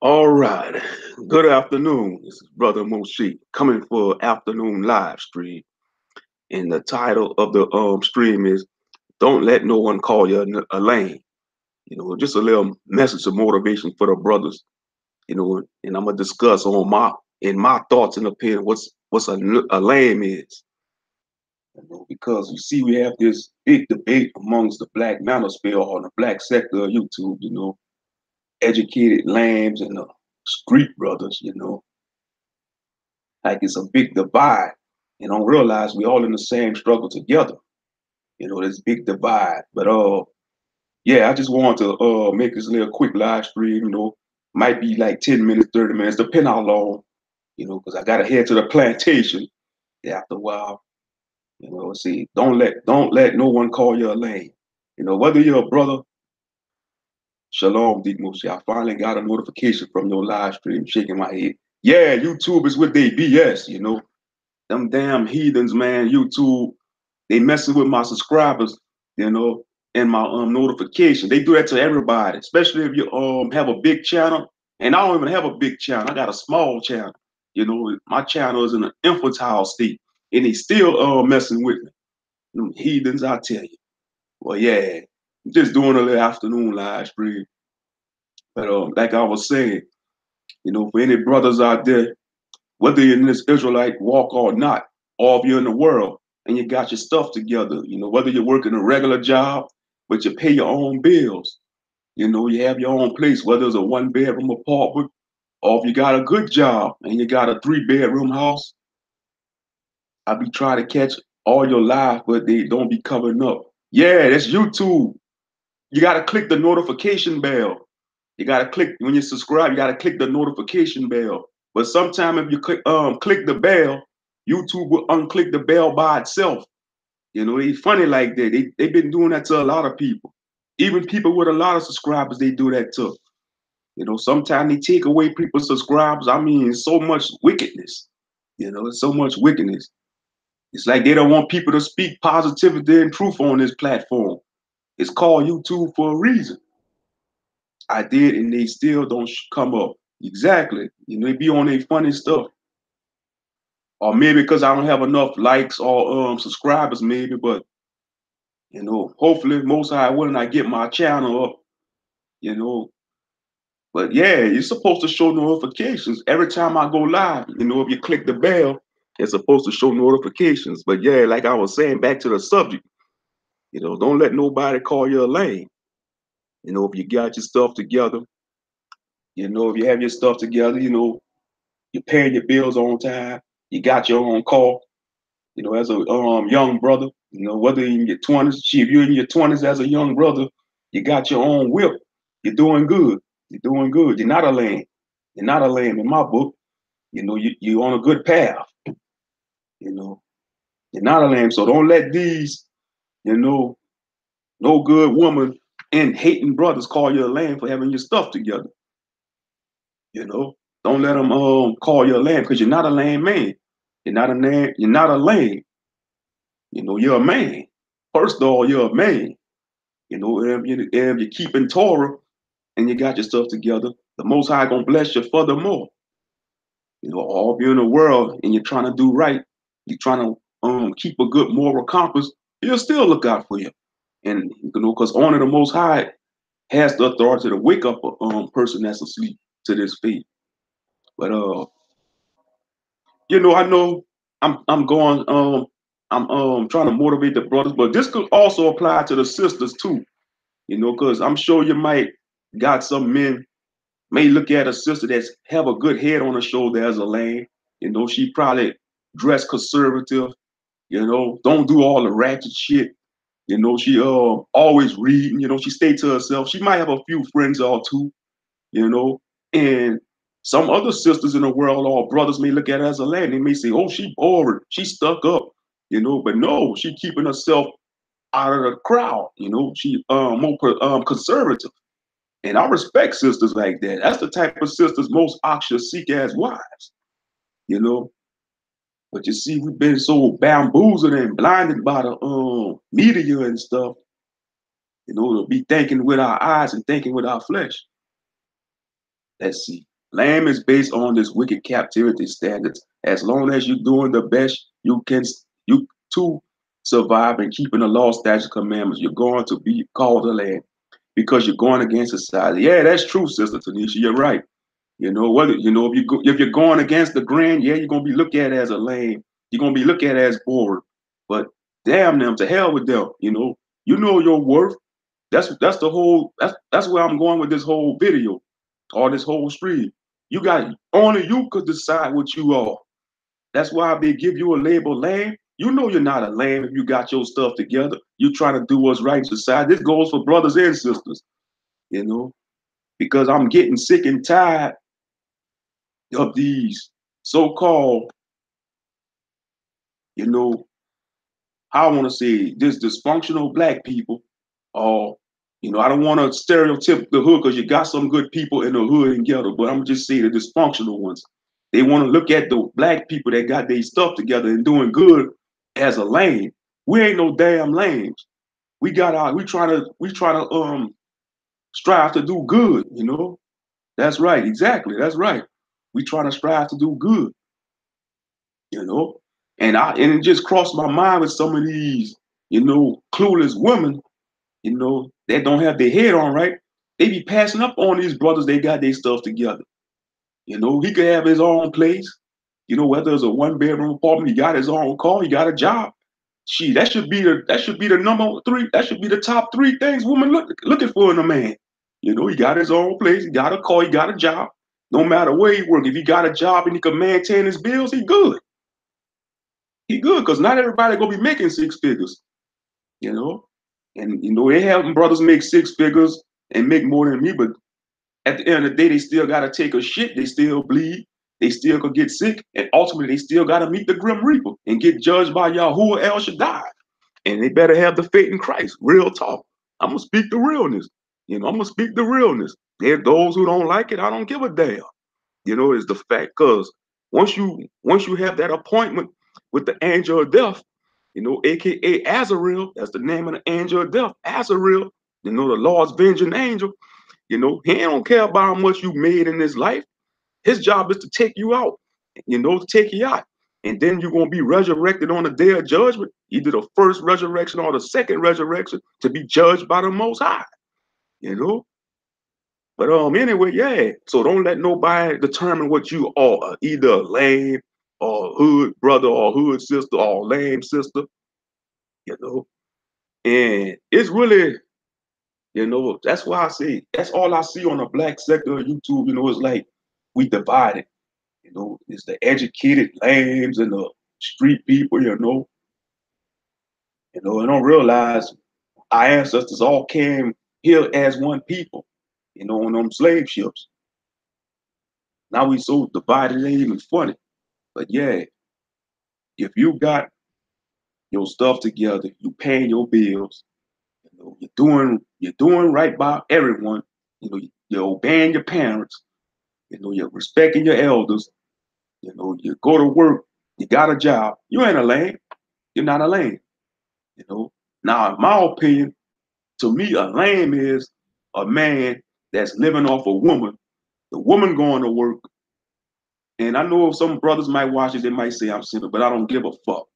All right. Good afternoon. This is Brother Moshe coming for afternoon live stream. And the title of the stream is "Don't Let No One Call You a Lame." Just a little message of motivation for the brothers. And I'm gonna discuss on my thoughts and opinion what's a lame is. Because you see, we have this big debate amongst the black manosphere or the black sector of YouTube. Educated lambs and the street brothers. Like it's a big divide and don't realize we all in the same struggle together. This big divide. But yeah, I just want to make this little quick live stream, might be like 10 minutes, 30 minutes, depending how long, because I gotta head to the plantation after a while. See, don't let no one call you a lame. Whether you're a brother, Shalom, D Moshi. I finally got a notification from your live stream, shaking my head. Yeah, YouTube is with they BS. Them damn heathens, man. YouTube, they messing with my subscribers, you know, and my notification. They do that to everybody, especially if you have a big channel. And I don't even have a big channel. I got a small channel. My channel is in an infantile state, and they still messing with me. Them heathens, I tell you. Well, yeah, I'm just doing a little afternoon live stream. But like I was saying, for any brothers out there, whether you're in this Israelite walk or not, or if you're in the world and you got your stuff together, whether you're working a regular job, but you pay your own bills, you have your own place, whether it's a 1 bedroom apartment, or if you got a good job and you got a 3 bedroom house, I be trying to catch all your lives, but they don't be covering up. Yeah, that's YouTube. You got to click the notification bell. You got to click when you subscribe. You got to click the notification bell. But sometimes if you click the bell, YouTube will unclick the bell by itself. They funny like that. They've been doing that to a lot of people. Even people with a lot of subscribers, they do that too. Sometimes they take away people's subscribers. I mean, so much wickedness. It's so much wickedness. It's like they don't want people to speak positivity and truth on this platform. It's called YouTube for a reason. I did, and they still don't come up. Exactly. They be on their funny stuff. Or maybe because I don't have enough likes or subscribers, maybe, but hopefully most high willing I get my channel up, you know. But yeah, you're supposed to show notifications every time I go live. If you click the bell, it's supposed to show notifications. But yeah, like I was saying, back to the subject, don't let nobody call you a lame. If you got your stuff together, if you have your stuff together, you're paying your bills on time, you got your own car, as a young brother, whether in your 20s, if you're in your 20s as a young brother, you got your own whip, you're doing good. You're doing good. You're not a lame. You're not a lame in my book. You're on a good path. You know, you're not a lame. So don't let these, you know, no good woman and hating brothers call you a lame for having your stuff together. You know, don't let them call you a lame because you're not a lame man. You're not a man. You're not a lame. You're a man. First of all, you're a man. If you're keeping Torah and you got your stuff together, the Most High gonna bless you furthermore. All of you in the world and you're trying to do right, you're trying to keep a good moral compass, he'll still look out for you. And because only the Most High has the authority to wake up a person that's asleep to this faith. But I know I'm going I'm trying to motivate the brothers, but this could also apply to the sisters too. Because I'm sure you might got some men may look at a sister that's have a good head on her shoulder as a lame. She probably dress conservative, don't do all the ratchet shit. She always reading, she stay to herself. She might have a few friends or two, and some other sisters in the world or brothers may look at her as a lame. They may say, oh, she bored, she stuck up, but no, she keeping herself out of the crowd, she more conservative. And I respect sisters like that. That's the type of sisters most oxers seek as wives, you know. But you see, we've been so bamboozled and blinded by the media and stuff, to be thinking with our eyes and thinking with our flesh. Let's see. Lamb is based on this wicked captivity standards. As long as you're doing the best you can, you to survive and keeping the law, statutes, commandments, you're going to be called a lamb because you're going against society. Yeah, that's true, Sister Tanisha. You're right. You know whether you know if you're going against the grain, yeah, you're gonna be looked at as a lame. You're gonna be looked at as bored. But damn them, to hell with them. You know your worth. That's the whole. That's where I'm going with this whole video or this whole stream. You got only you could decide what you are. That's why they give you a label lame. You know you're not a lame if you got your stuff together. You trying to do what's right in society. This goes for brothers and sisters. You know, because I'm getting sick and tired of these so-called, you know, I want to say this dysfunctional black people, or I don't want to stereotype the hood because you got some good people in the hood and ghetto, but I'm gonna just say the dysfunctional ones. They want to look at the black people that got their stuff together and doing good as a lame. We ain't no damn lames. We trying to strive to do good. That's right, exactly. That's right. We trying to strive to do good. you know. And it just crossed my mind with some of these, clueless women, that don't have their head on right. They be passing up on these brothers, they got their stuff together. He could have his own place, whether it's a one-bedroom apartment, he got his own car, he got a job. That should be the number three, that should be the top three things women looking for in a man. He got his own place, he got a car, he got a job. No matter where he work, if he got a job and he can maintain his bills, he good. He good because not everybody gonna be making six figures, you know. And they have brothers make six figures and make more than me, but at the end of the day, they still gotta take a shit. They still bleed. They still could get sick, and ultimately, they still gotta meet the grim reaper and get judged by Yahuwah El Shaddai. And they better have the faith in Christ. Real talk. I'm gonna speak the realness. I'm gonna speak the realness. There are those who don't like it. I don't give a damn. Is the fact because once you have that appointment with the angel of death, aka Azrael, that's the name of the angel of death, Azrael, the Lord's vengeance angel. He don't care about how much you made in this life. His job is to take you out, to take you out. And then you're going to be resurrected on the day of judgment, either the first resurrection or the second resurrection, to be judged by the Most High, you know. But anyway, yeah. So don't let nobody determine what you are, either a lame or hood brother or hood sister or lame sister, you know. And it's really, that's why I say that's all I see on the black sector of YouTube, it's like we divided, it's the educated lambs and the street people, and don't realize our ancestors all came here as one people, on them slave ships. Now we so divided, it ain't even funny. But yeah, if you got your stuff together, you paying your bills, you're doing right by everyone, you're obeying your parents, you're respecting your elders, you go to work, you got a job, you ain't a lame, you're not a lame, you know. Now, in my opinion, to me, a lame is a man that's living off a woman, the woman going to work. And I know some brothers might watch this, they might say I'm simple, but I don't give a fuck.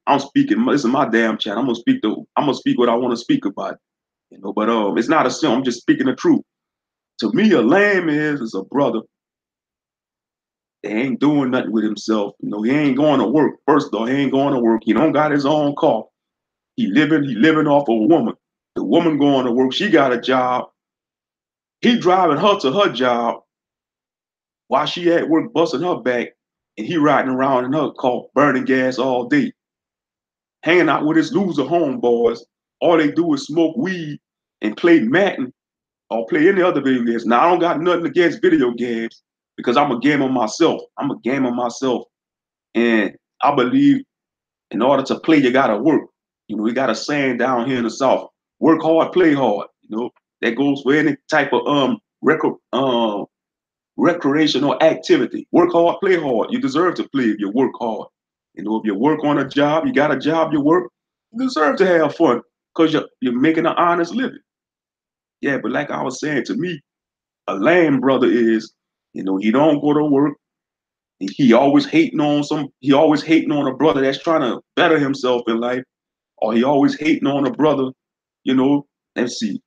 I'm speaking. This is my damn channel. I'm gonna speak what I want to speak about. But it's not a sin. I'm just speaking the truth. To me, a lamb is a brother that ain't doing nothing with himself. He ain't going to work. First of all, he ain't going to work. He don't got his own car. He living off a woman. The woman going to work. She got a job. He driving her to her job while she at work busting her back, and he riding around in her car, burning gas all day, hanging out with his loser homeboys. All they do is smoke weed and play Madden or play any other video games. Now, I don't got nothing against video games because I'm a gamer myself. And I believe in order to play, you gotta work. We got a saying down here in the South: work hard, play hard. That goes for any type of recreational activity. Work hard, play hard. You deserve to play if you work hard. If you work on a job, you got a job, you work, you deserve to have fun because you're making an honest living. Yeah, but like I was saying, to me, A lame brother is, he don't go to work. He always hating on a brother that's trying to better himself in life, or he always hating on a brother, you know. Let's see.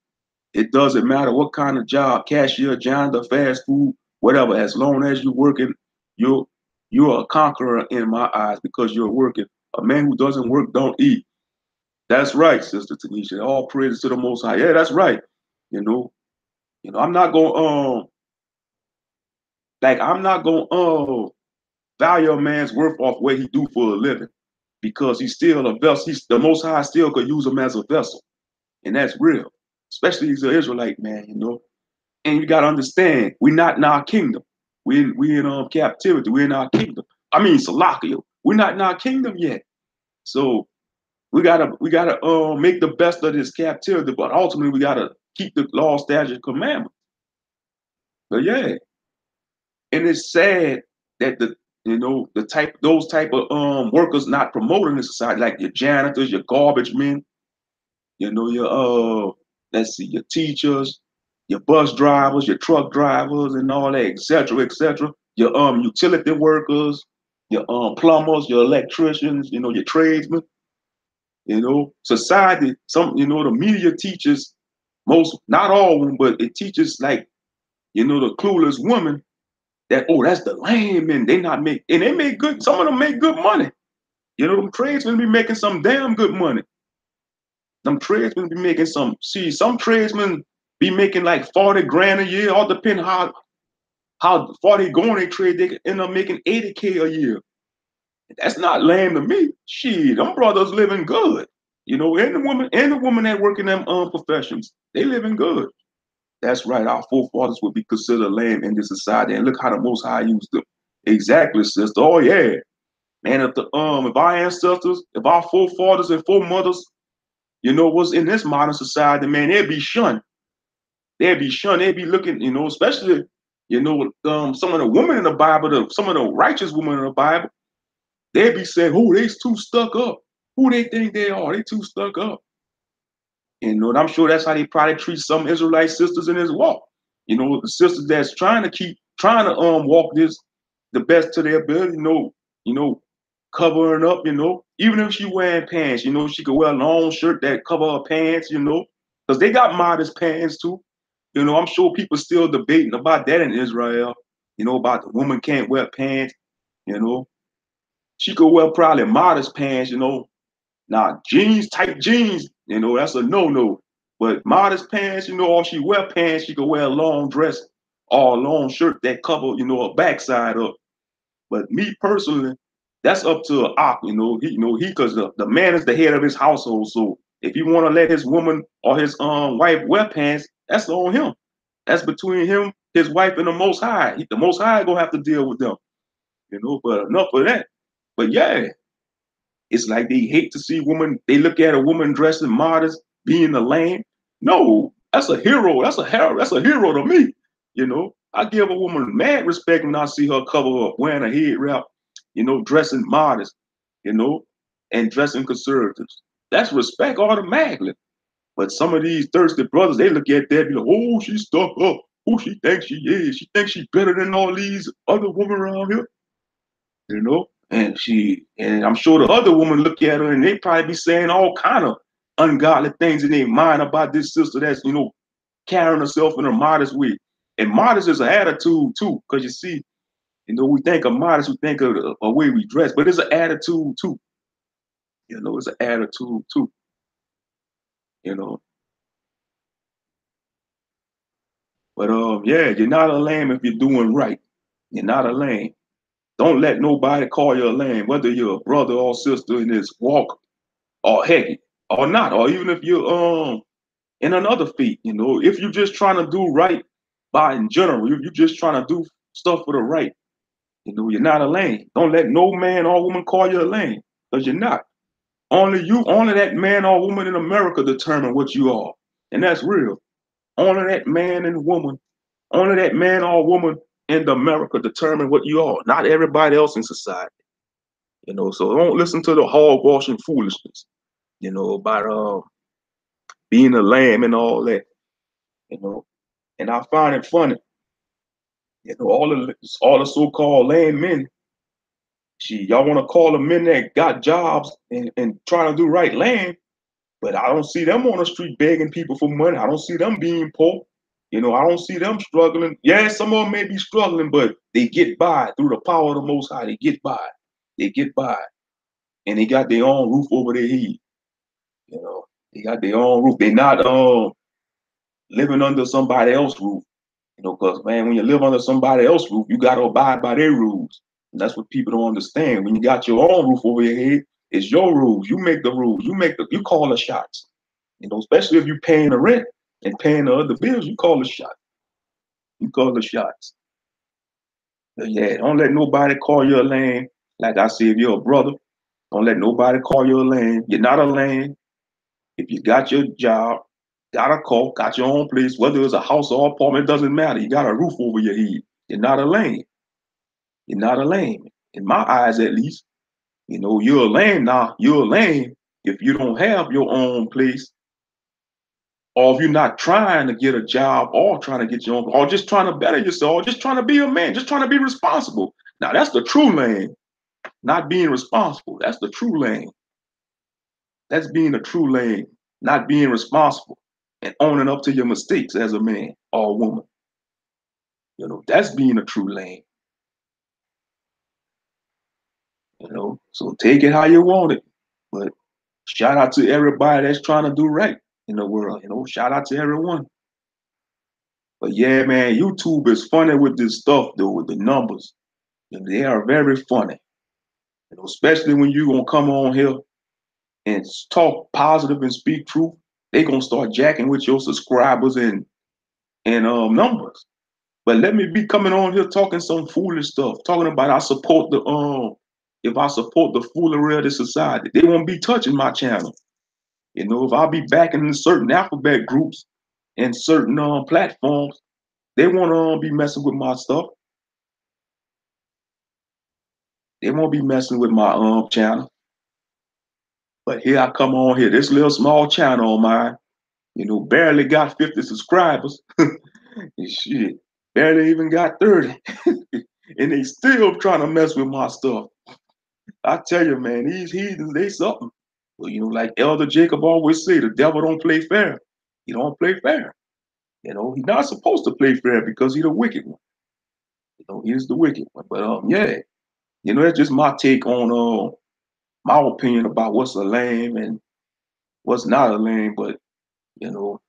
It doesn't matter what kind of job, cashier, janitor, fast food, whatever, as long as you're working, you're you're a conqueror in my eyes because you're working. A man who doesn't work don't eat. That's right, Sister Tanisha. All praises to the Most High. Yeah, that's right. You know, I'm not gonna I'm not gonna value a man's worth off what he do for a living because he's still a vessel. He's the Most High still could use him as a vessel, and that's real. Especially he's an Israelite man. And you got to understand, we're not in our kingdom. We in captivity. We're in our kingdom. I mean, Salakia. We're not in our kingdom yet. So we gotta make the best of this captivity, but ultimately we gotta keep the law, statutes, commandments. But yeah, and it's sad that those type of workers not promoted in society, like your janitors, your garbage men, your let's see, your teachers, your bus drivers, your truck drivers, and all that, etc., etc. Your utility workers, your plumbers, your electricians, your tradesmen. Society, the media teaches most, not all of them, but it teaches like, the clueless woman that, oh, that's the lame and they make good, some of them make good money. Them tradesmen be making some damn good money. Them tradesmen be making some tradesmen be making like 40 grand a year, all depending how far they go in their trade, they can end up making 80K a year. That's not lame to me. Shit, them brothers living good. And the woman that work in them professions, they living good. That's right. Our forefathers would be considered lame in this society. And look how the Most High used them. Exactly, sister. Oh yeah. Man, if our ancestors, if our forefathers and foremothers, was in this modern society, man, they'd be shunned. They'd be shunned. They'd be looking, especially, some of the women in the Bible, some of the righteous women in the Bible, they'd be saying, oh, they's too stuck up. Who they think they are? They too stuck up. And I'm sure that's how they probably treat some Israelite sisters in this walk. The sisters that's trying to walk this the best to their ability, covering up, even if she wearing pants, she could wear a long shirt that cover her pants, because they got modest pants too. I'm sure people still debating about that in Israel, about the woman can't wear pants, you know. She could wear probably modest pants, Now jeans, tight jeans, that's a no-no. But modest pants, or she wear pants, she could wear a long dress or a long shirt that cover, her backside up. But me personally, that's up to an op, because the man is the head of his household. So if he want to let his woman or his wife wear pants, that's on him. That's between him, his wife, and the Most High. The Most High gonna have to deal with them, But enough of that. But yeah, it's like they hate to see women. They look at a woman dressing modest, being a lame. No, that's a hero. That's a hero. That's a hero to me. I give a woman mad respect when I see her cover up, wearing a head wrap, dressing modest, and dressing conservatives. That's respect automatically. But some of these thirsty brothers, they look at that and be like, oh, she's stuck up. Who she thinks she is? She thinks she's better than all these other women around here, And I'm sure the other woman look at her and they probably be saying all kind of ungodly things in their mind about this sister that's, carrying herself in a modest way. And modest is an attitude too, because you see, we think of modest, we think of a way we dress, but it's an attitude too. It's an attitude too. You know. But yeah, you're not a lamb if you're doing right. You're not a lamb. Don't let nobody call you a lamb, whether you're a brother or sister in this walk, or heck, or not, or even if you're in another faith. If you're just trying to do right by in general, you're just trying to do stuff for the right. You're not a lamb. Don't let no man or woman call you a lamb, because you're not. Only that man or woman in America determine what you are, and that's real. Only that man and woman, only that man or woman in America determine what you are. Not everybody else in society. So don't listen to the hog-washing foolishness. About being a lamb and all that. And I find it funny. You know, all the so-called land men. Y'all want to call the men that got jobs and trying to do right land, but I don't see them on the street begging people for money. I don't see them being poor. You know, I don't see them struggling. Yeah, some of them may be struggling, but they get by through the power of the Most High. They get by. They get by, and they got their own roof over their head. You know, they got their own roof. They not living under somebody else's roof. You know, because man, when you live under somebody else's roof, you got to abide by their rules. And that's what people don't understand. When you got your own roof over your head, it's your rules. You make the rules. You call the shots. You know, especially if you're paying the rent and paying the other bills, you call the shots. You call the shots. But yeah, don't let nobody call you a lame. Like I said, if you're a brother, don't let nobody call you a lame. You're not a lame. If you got your job, got a car, got your own place, whether it's a house or apartment, it doesn't matter. You got a roof over your head. You're not a lame. You're not a lame. In my eyes, at least. You know, you're a lame now. You're a lame if you don't have your own place, or if you're not trying to get a job, or trying to get your own, or just trying to better yourself, or just trying to be a man, just trying to be responsible. Now, that's the true lame. Not being responsible. That's the true lame. That's being a true lame. Not being responsible and owning up to your mistakes as a man or a woman. You know, that's being a true lame. You know, so take it how you want it. But shout out to everybody that's trying to do right in the world. You know, shout out to everyone. But yeah, man, YouTube is funny with this stuff though, with the numbers. And they are very funny. You know, especially when you gonna come on here and talk positive and speak truth, they gonna start jacking with your subscribers and numbers. But let me be coming on here talking some foolish stuff, talking about I support the if I support the foolery of the society, they won't be touching my channel. You know, if I'll be backing in certain alphabet groups and certain platforms, they won't be messing with my stuff. They won't be messing with my channel. But here I come on here, this little small channel of mine, you know, barely got 50 subscribers. Shit, barely even got 30. And they still trying to mess with my stuff. I tell you, man, these heathens, they something. Well, you know, like Elder Jacob always say, the devil don't play fair. He don't play fair. You know, he's not supposed to play fair because he's the wicked one. You know, he's the wicked one. But yeah, you know, that's just my take on my opinion about what's a lame and what's not a lame. But you know,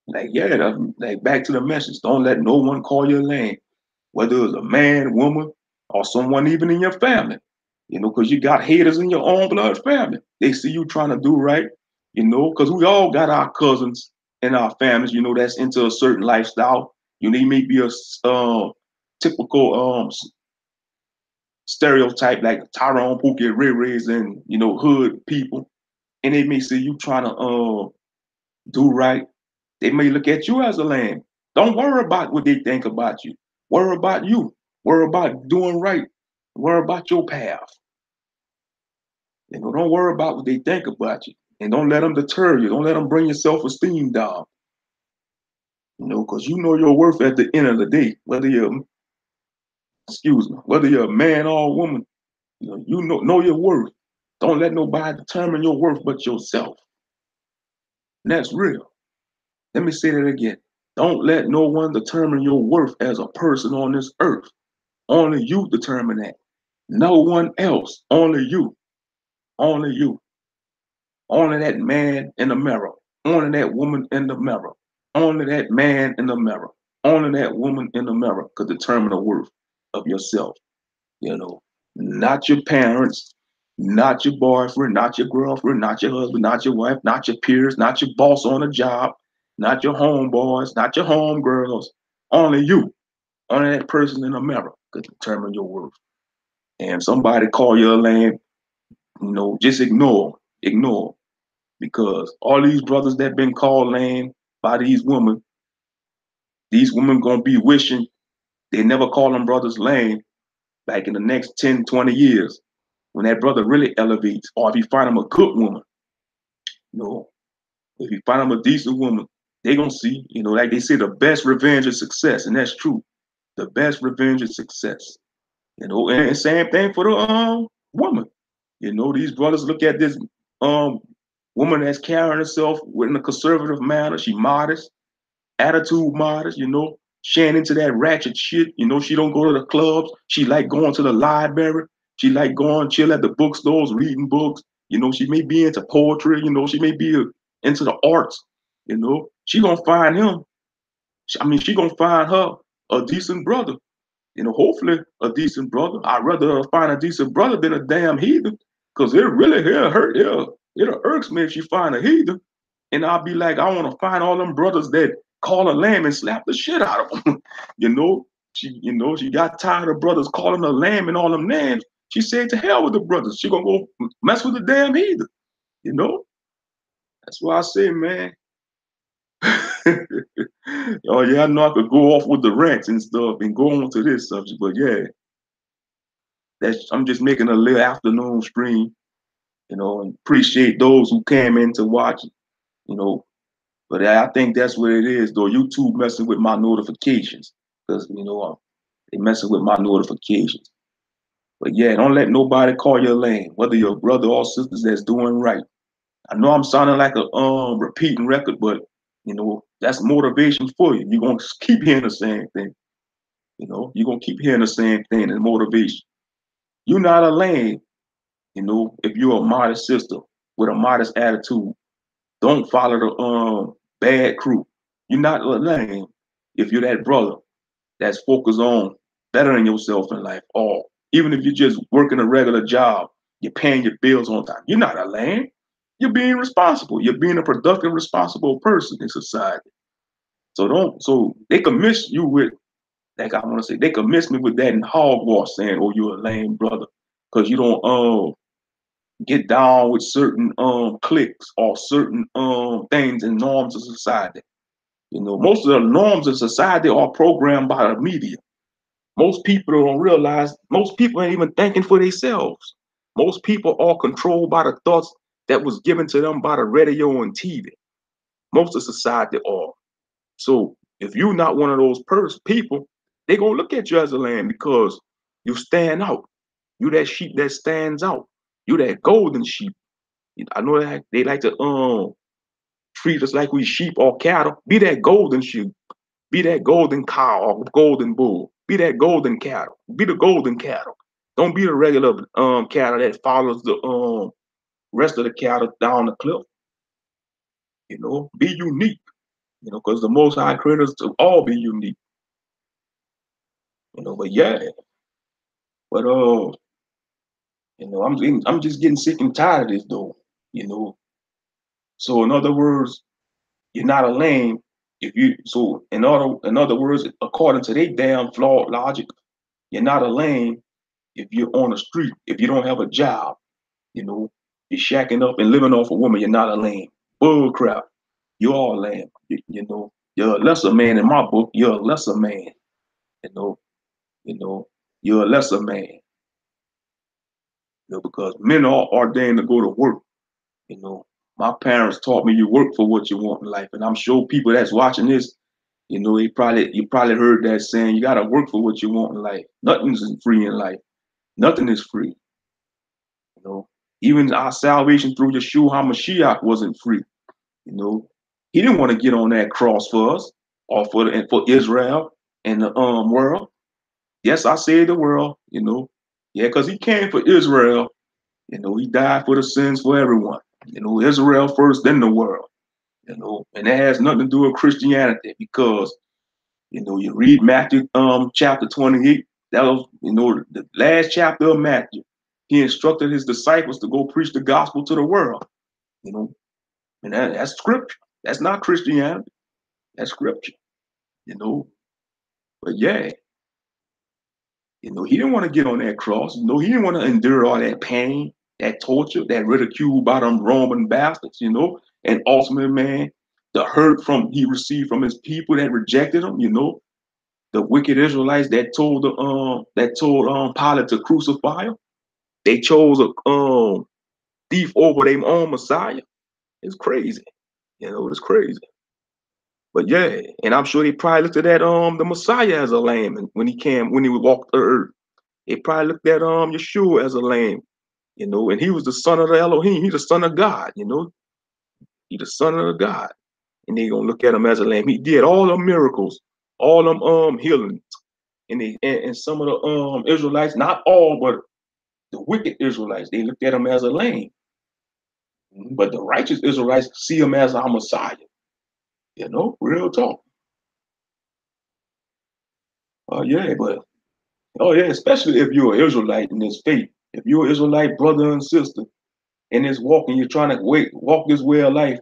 like yeah, like back to the message. Don't let no one call you a lame, whether it's a man, woman, or someone even in your family. You know, because you got haters in your own blood family. They see you trying to do right. You know, because we all got our cousins in our families. You know, that's into a certain lifestyle. You know, they may be a typical stereotype like Tyrone, Pookie, Ray Rays, and you know, hood people, and they may see you trying to do right. They may look at you as a lamb. Don't worry about what they think about you. Worry about you. Worry about doing right. Worry about your path. You know, don't worry about what they think about you, and don't let them deter you. Don't let them bring your self-esteem down. You know, because you know your worth at the end of the day, whether you're, excuse me, whether you're a man or a woman. You know your worth. Don't let nobody determine your worth but yourself. And that's real. Let me say that again. Don't let no one determine your worth as a person on this earth. Only you determine that. No one else. Only you. Only you. Only that man in the mirror. Only that woman in the mirror. Only that man in the mirror. Only that woman in the mirror could determine the worth of yourself. You know, not your parents, not your boyfriend, not your girlfriend, not your husband, not your wife, not your peers, not your boss on the job, not your homeboys, not your homegirls. Only you, only that person in the mirror could determine your worth. And if somebody call you a lame, you know, just ignore, because all these brothers that been called lame by these women gonna be wishing they never call them brothers lame back in the next 10, 20 years when that brother really elevates, or if you find him a good woman, you know, if you find him a decent woman, they gonna see, you know, like they say, the best revenge is success, and that's true. The best revenge is success. And same thing for the woman. These brothers look at this um woman that's carrying herself in a conservative manner. She modest, attitude modest, she ain't into that ratchet shit. She don't go to the clubs. She like going to the library. She like going chill at the bookstores, reading books. She may be into poetry. She may be into the arts. She gonna find him. She gonna find her a decent brother. Hopefully a decent brother. I'd rather find a decent brother than a damn heathen. Cause it really hurt. It irks me if she find a heathen. And I'll be like, I want to find all them brothers that call her lamb and slap the shit out of them. She got tired of brothers calling her lamb and all them names. She said to hell with the brothers. She gonna go mess with the damn heathen. That's why I say, man. Oh yeah, I know I could go off with the rants and stuff and go on to this subject, but yeah, I'm just making a little afternoon stream, and appreciate those who came in to watch it, you know. But I think that's what it is, though. YouTube messing with my notifications because they messing with my notifications. But yeah, don't let nobody call you lame, whether you're a brother or sisters that's doing right. I know I'm sounding like a repeating record, but that's motivation for you. You're gonna keep hearing the same thing. You're gonna keep hearing the same thing and motivation. You're not a lame, if you're a modest sister with a modest attitude. Don't follow the bad crew. You're not a lame if you're that brother that's focused on bettering yourself in life. Or even if you're just working a regular job, you're paying your bills on time. You're not a lame. You're being responsible. You're being a productive, responsible person in society. So they can miss you with, like I want to say, they can miss me with that in hogwash saying, "Oh, you're a lame brother," because you don't get down with certain cliques or certain things and norms of society. Most of the norms of society are programmed by the media. Most people don't realize, most people ain't even thinking for themselves. Most people are controlled by the thoughts that was given to them by the radio and TV. Most of society are. So if you're not one of those people, they gonna look at you as a lamb because you stand out. You that sheep that stands out. You that golden sheep. I know that they like to treat us like we sheep or cattle. Be that golden sheep. Be that golden cow or golden bull. Be that golden cattle. Be the golden cattle. Don't be the regular cattle that follows the rest of the cattle down the cliff. Be unique. Because the Most High created us to all be unique. But yeah, but I'm just getting sick and tired of this though. You know. So in other words, you're not a lame if you. So in other words, according to their damn flawed logic, you're not a lame if you're on the street, if you don't have a job, you're shacking up and living off a woman, you're not a lame. Bull crap. You are a lame. You're a lesser man in my book. You're a lesser man. You know, you know, you're a lesser man. Because men are ordained to go to work. You know, my parents taught me you work for what you want in life, and I'm sure people that's watching this, you probably heard that saying. You gotta work for what you want in life. Nothing's free in life. Nothing is free. You know, even our salvation through Yeshua HaMashiach wasn't free. He didn't want to get on that cross for us or for Israel and the world. Yes, I say the world. Yeah, because he came for Israel. He died for the sins for everyone. Israel first, then the world. And that has nothing to do with Christianity because you read Matthew chapter 28. That was the last chapter of Matthew. He instructed his disciples to go preach the gospel to the world. You know, and that's scripture. That's not Christianity. That's scripture. But yeah, he didn't want to get on that cross. He didn't want to endure all that pain, that torture, that ridicule by them Roman bastards. And ultimately, man, the hurt he received from his people that rejected him. The wicked Israelites that told Pilate to crucify him. They chose a thief over their own Messiah. It's crazy. It's crazy. But yeah, and I'm sure they probably looked at that the Messiah as a lamb, and when he walked the earth, they probably looked at Yeshua as a lamb, and he was the son of the Elohim. He's the son of God, He the son of God, and they gonna look at him as a lamb. He did all the miracles, all them healings, and some of the Israelites, not all, but the wicked Israelites, they looked at him as a lamb. But the righteous Israelites see him as our Messiah. Real talk. Yeah, but oh yeah, especially if you're an Israelite in this faith. If you're an Israelite brother and sister in this walk and you're trying to walk this way of life,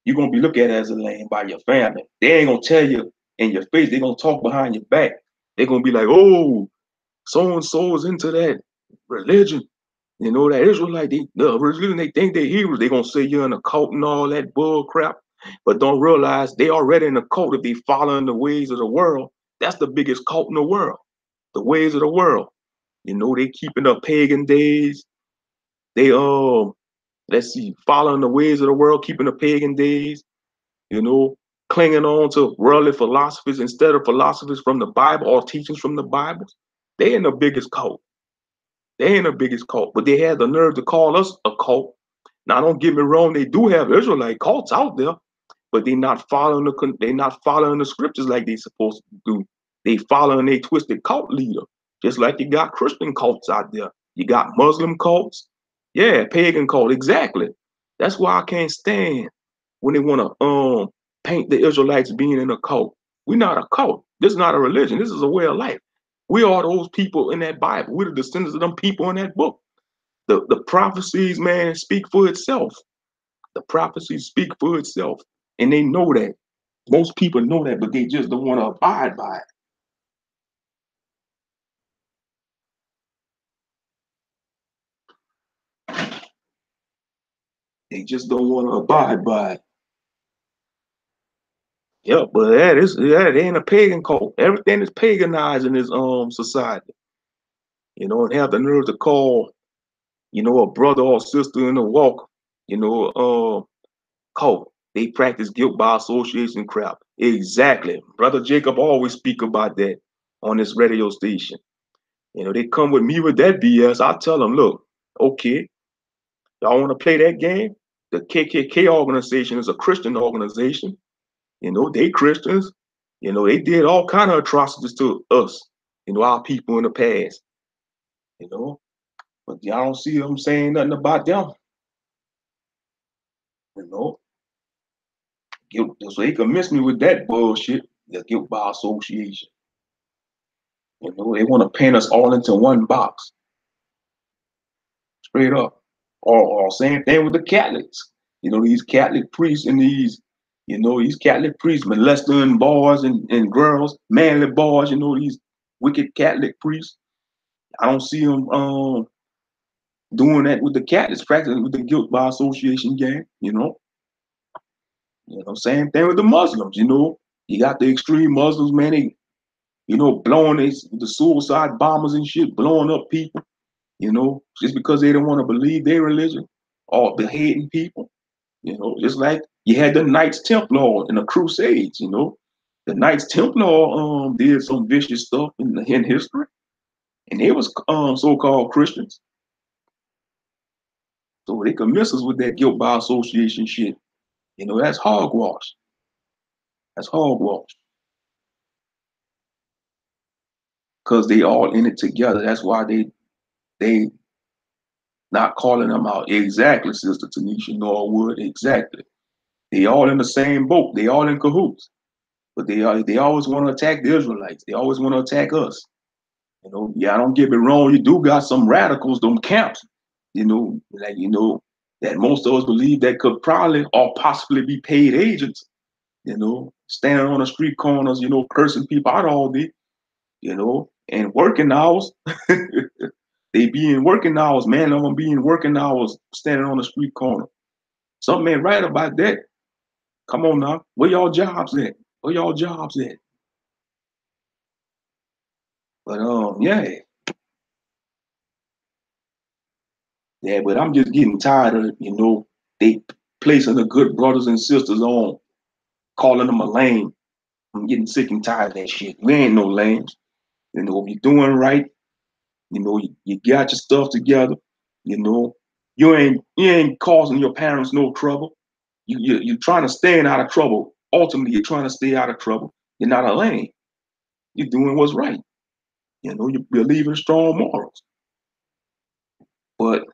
you're gonna be looked at as a lamb by your family. They ain't gonna tell you in your face, they're gonna talk behind your back. They're gonna be like, oh, so and so is into that religion. That Israelite, the religion they think they're Hebrews, they're gonna say you're in a cult and all that bull crap, but don't realize they already in a cult if they following the ways of the world. That's the biggest cult in the world, the ways of the world. They keeping up pagan days. They let's see, following the ways of the world, keeping the pagan days, clinging on to worldly philosophies instead of philosophers from the Bible or teachings from the Bible. They in the biggest cult. They ain't the biggest cult, but they had the nerve to call us a cult. Now, don't get me wrong; they do have Israelite cults out there, but they not following the scriptures like they supposed to do. They following a twisted cult leader, just like you got Christian cults out there. You got Muslim cults, yeah, pagan cult, exactly. That's why I can't stand when they want to paint the Israelites being in a cult. We're not a cult. This is not a religion. This is a way of life. We are those people in that Bible. We're the descendants of them people in that book. The prophecies, man, speak for itself. The prophecies speak for itself. And they know that. Most people know that, but they just don't want to abide by it. They just don't want to abide by it. Yeah, but that ain't a pagan cult. Everything is paganized in this society. And have the nerve to call, a brother or sister in the walk, cult. They practice guilt by association crap. Exactly. Brother Jacob always speak about that on this radio station. They come with me with that BS. I tell them, look, okay, y'all want to play that game? The KKK organization is a Christian organization. They Christians. They did all kind of atrocities to us, our people in the past. But y'all don't see them saying nothing about them. You know, guilt. So they can miss me with that bullshit. The guilt by association. They want to paint us all into one box, straight up. Or same thing with the Catholics. These Catholic priests and these Catholic priests molesting boys and girls, manly boys. These wicked Catholic priests. I don't see them doing that with the Catholics, practicing with the guilt by association game. Same thing with the Muslims. You got the extreme Muslims, man. They blowing the suicide bombers and shit, blowing up people, just because they don't want to believe their religion or beheading people, just like you had the Knights Templar in the Crusades, The Knights Templar did some vicious stuff in history, and they was so-called Christians. So they could miss us with that guilt by association shit. That's hogwash. That's hogwash. Because they all in it together. That's why they not calling them out. Exactly, Sister Tanisha Norwood. Exactly. They all in the same boat. They all in cahoots. But they always want to attack the Israelites. They always want to attack us. Yeah, don't get me wrong. You do got some radicals, them camps, that most of us believe that could probably or possibly be paid agents, standing on the street corners, cursing people out all day, and working hours. They be in working hours, man. I'm gonna be in working hours standing on the street corner. Something ain't right about that. Come on now. Where y'all jobs at? Where y'all jobs at? But yeah. Yeah, but I'm just getting tired of, they placing the good brothers and sisters on calling them a lame. I'm getting sick and tired of that shit. We ain't no lames. You know, if you're doing right, you know, you got your stuff together, you know, you ain't causing your parents no trouble. You're trying to stay out of trouble. Ultimately, you're trying to stay out of trouble. You're not a lame. You're doing what's right. You know, you believe in strong morals. But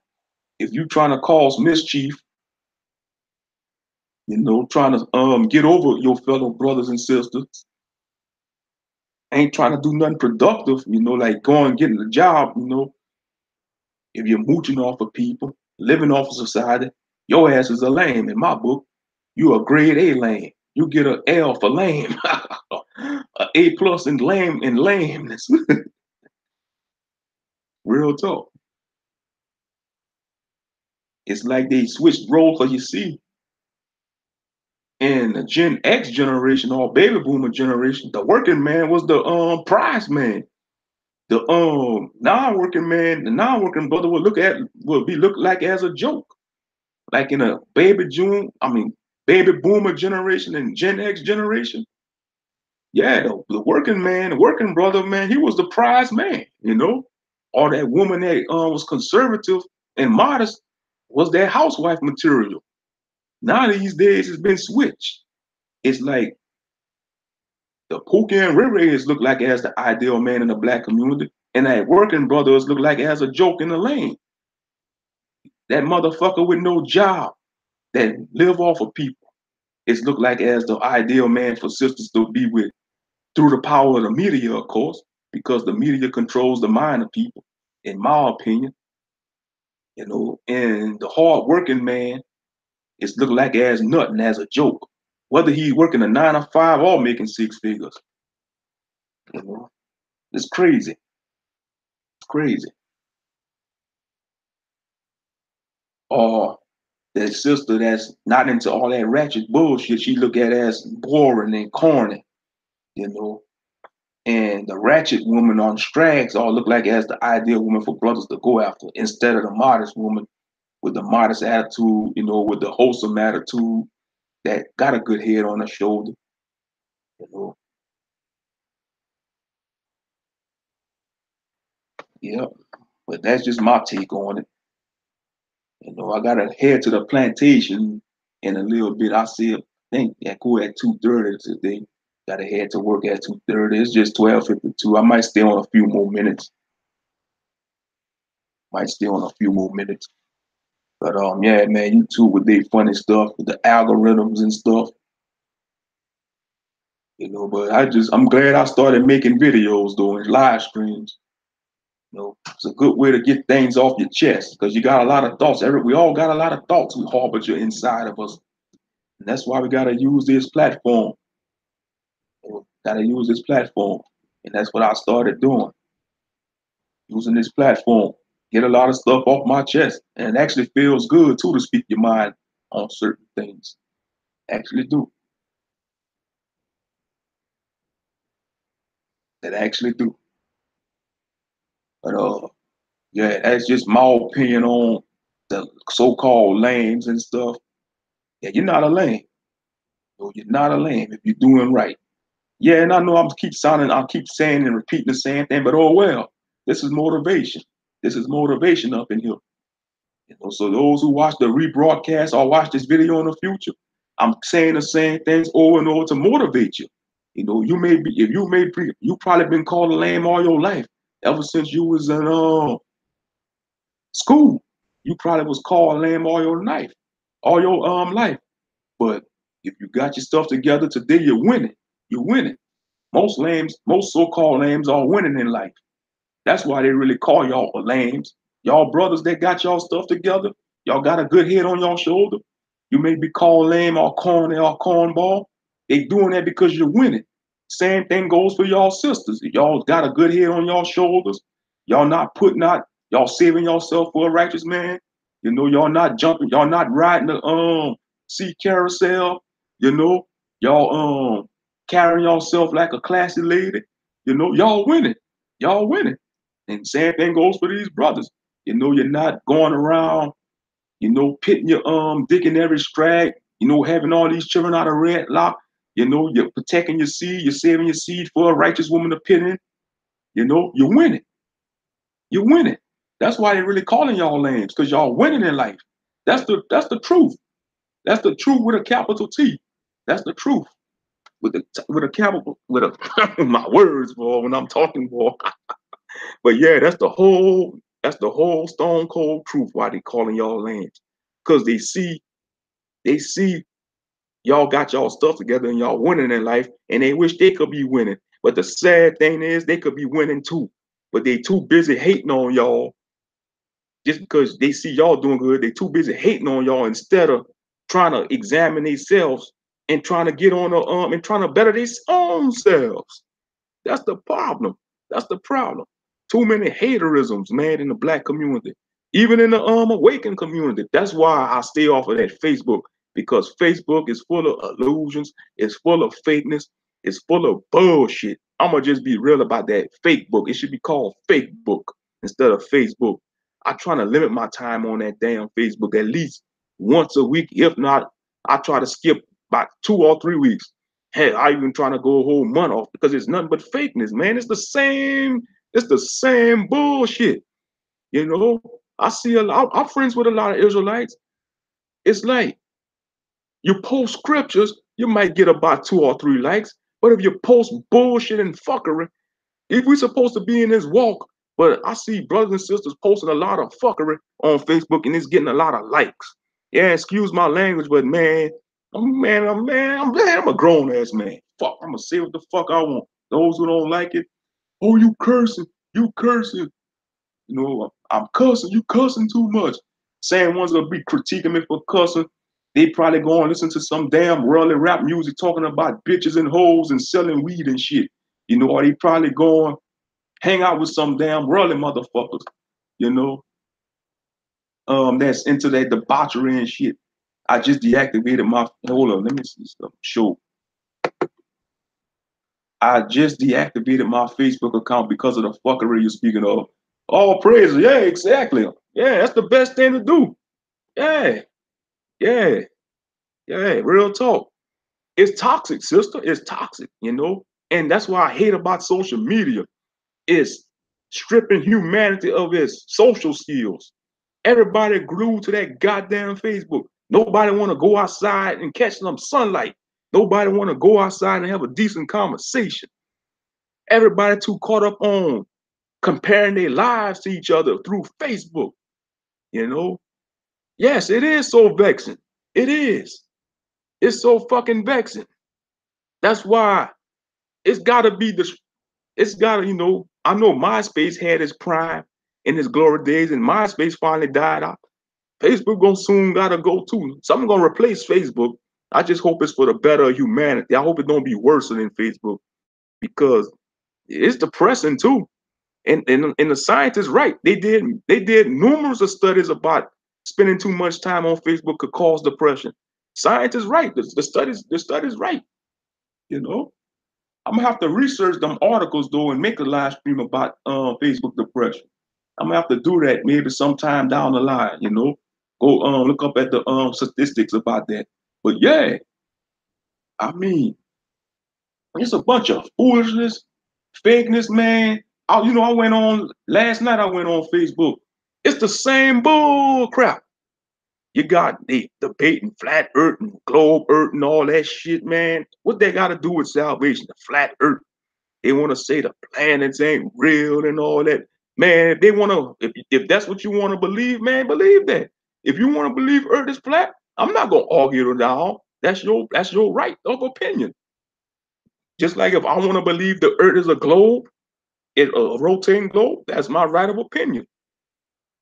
if you're trying to cause mischief, you know, trying to get over your fellow brothers and sisters, ain't trying to do nothing productive, you know, like going getting a job, you know, if you're mooching off of people, living off of society, your ass is a lame in my book. You a grade A lame. You get an L for lame. A A plus in lameness. Real talk. It's like they switched roles, cause you see, in the Gen X generation or baby boomer generation, the working man was the prize man. The non-working man, the non-working brother would be looked like as a joke. Like in a baby boomer generation and Gen X generation. Yeah, the working man, the working brother, man, he was the prize man, you know. Or that woman that was conservative and modest was that housewife material. Now these days it's been switched. It's like the Pookie and Ray look like as the ideal man in the black community, and that working brothers look like as a joke in the lane. That motherfucker with no job that live off of people. It's looked like as the ideal man for sisters to be with through the power of the media, of course, because the media controls the mind of people, in my opinion. You know, and the hard working man is looked like as nothing, as a joke, whether he's working a 9 to 5 or making 6 figures. You know, it's crazy. It's crazy. Or that sister that's not into all that ratchet bullshit, she look at as boring and corny, you know. And the ratchet woman on Strags all look like as the ideal woman for brothers to go after, instead of the modest woman with the modest attitude, you know, with the wholesome attitude that got a good head on her shoulder, you know. Yeah, but that's just my take on it. You know, I gotta head to the plantation in a little bit. I think I go at 2:30 today. Gotta head to work at 2:30. It's just 12:52. I might stay on a few more minutes. Might stay on a few more minutes. But yeah, man, YouTube with their funny stuff, with the algorithms and stuff, you know. But I'm glad I started making videos though and live streams. You know, it's a good way to get things off your chest because you got a lot of thoughts. We all got a lot of thoughts we harbor inside of us, and that's why we gotta use this platform. You know, gotta use this platform, and that's what I started doing, using this platform. Get a lot of stuff off my chest, and it actually feels good too to speak your mind on certain things. Actually do. That actually do. But yeah, that's just my opinion on the so-called lames and stuff. Yeah, you're not a lame. No, you're not a lame if you're doing right. Yeah, and I know I keep saying and repeating the same thing, but oh well, this is motivation. This is motivation up in here. You know, so those who watch the rebroadcast or watch this video in the future, I'm saying the same things over and over to motivate you. You know, you probably been called a lame all your life, ever since you was in school. You probably was called lame all your life. But if you got your stuff together today, you're winning. You're winning. Most so-called lames are winning in life. That's why they really call y'all lames. Y'all brothers that got y'all stuff together, y'all got a good head on y'all shoulder. You may be called lame or corny or cornball. They doing that because you're winning. Same thing goes for y'all sisters. Y'all got a good head on y'all shoulders. Y'all not putting out, y'all saving yourself for a righteous man. You know, y'all not jumping, y'all not riding the sea carousel. You know, y'all carrying yourself like a classy lady. You know, y'all winning. Y'all winning. And same thing goes for these brothers. You know, you're not going around, you know, pitting your dick in every strag, you know, having all these children out of wedlock. You know, you're protecting your seed, you're saving your seed for a righteous woman opinion. You know, you're winning. You're winning. That's why they're really calling y'all names, because y'all winning in life. That's the truth. That's the truth with a capital T. That's the truth with a capital with a my words, boy, when I'm talking, boy. But yeah, that's the whole stone cold truth why they calling y'all names. Because they see y'all got y'all stuff together and y'all winning in life, and they wish they could be winning. But the sad thing is they could be winning too. But they too busy hating on y'all just because they see y'all doing good. They too busy hating on y'all instead of trying to examine themselves and trying to get on the and trying to better their own selves. That's the problem. That's the problem. Too many haterisms, man, in the black community, even in the awakened community. That's why I stay off of that Facebook, because Facebook is full of illusions, it's full of fakeness, it's full of bullshit. I'm gonna just be real about that. Fake book. It should be called Fake Book instead of Facebook. I try to limit my time on that damn Facebook at least once a week. If not, I try to skip about 2 or 3 weeks. Hey, I even trying to go a whole month off because it's nothing but fakeness, man. It's the same bullshit. You know, I see a lot, I'm friends with a lot of Israelites. It's like you post scriptures, you might get about 2 or 3 likes. But if you post bullshit and fuckery, if we're supposed to be in this walk, but I see brothers and sisters posting a lot of fuckery on Facebook and it's getting a lot of likes. Yeah, excuse my language, but man, I'm a grown ass man. Fuck, I'm gonna say what the fuck I want. Those who don't like it, oh, you cursing. You know, I'm cussing, you cussing too much. Same ones gonna be critiquing me for cussing. They probably go and listen to some damn worldly rap music talking about bitches and hoes and selling weed and shit. You know, or they probably going hang out with some damn worldly motherfuckers, you know, that's into that debauchery and shit. I just deactivated my hold on, let me see stuff. Show. I just deactivated my Facebook account because of the fuckery you're speaking of. All praise, yeah, exactly. Yeah, that's the best thing to do. Yeah, yeah, yeah. Real talk. It's toxic, sister. It's toxic, you know. And that's why I hate about social media. It's stripping humanity of its social skills. Everybody glued to that goddamn Facebook. Nobody want to go outside and catch some sunlight. Nobody want to go outside and have a decent conversation. Everybody too caught up on comparing their lives to each other through Facebook, you know? Yes, it is so vexing. It is. It's so fucking vexing. That's why it's gotta be the it's gotta, you know, I know MySpace had its prime in its glory days, and MySpace finally died out. Facebook gonna soon gotta go too. Something gonna replace Facebook. I just hope it's for the better of humanity. I hope it don't be worse than Facebook because it's depressing too. And the scientists right. They did numerous of studies about spending too much time on Facebook could cause depression. Scientists right. The studies right. You know, I'm gonna have to research them articles though and make a live stream about Facebook depression. I'm gonna have to do that maybe sometime down the line. You know, go look up at the statistics about that. But yeah, I mean, it's a bunch of foolishness, fakeness, man. I went on last night. I went on Facebook. It's the same bull crap. You got the debating flat Earth and globe Earth and all that shit, man. What they got to do with salvation? The flat Earth. They want to say the planets ain't real and all that. Man, if they want to, if that's what you want to believe, man, believe that. If you want to believe Earth is flat, I'm not gonna argue it down. That's your right of opinion. Just like if I want to believe the Earth is a globe, a rotating globe, that's my right of opinion.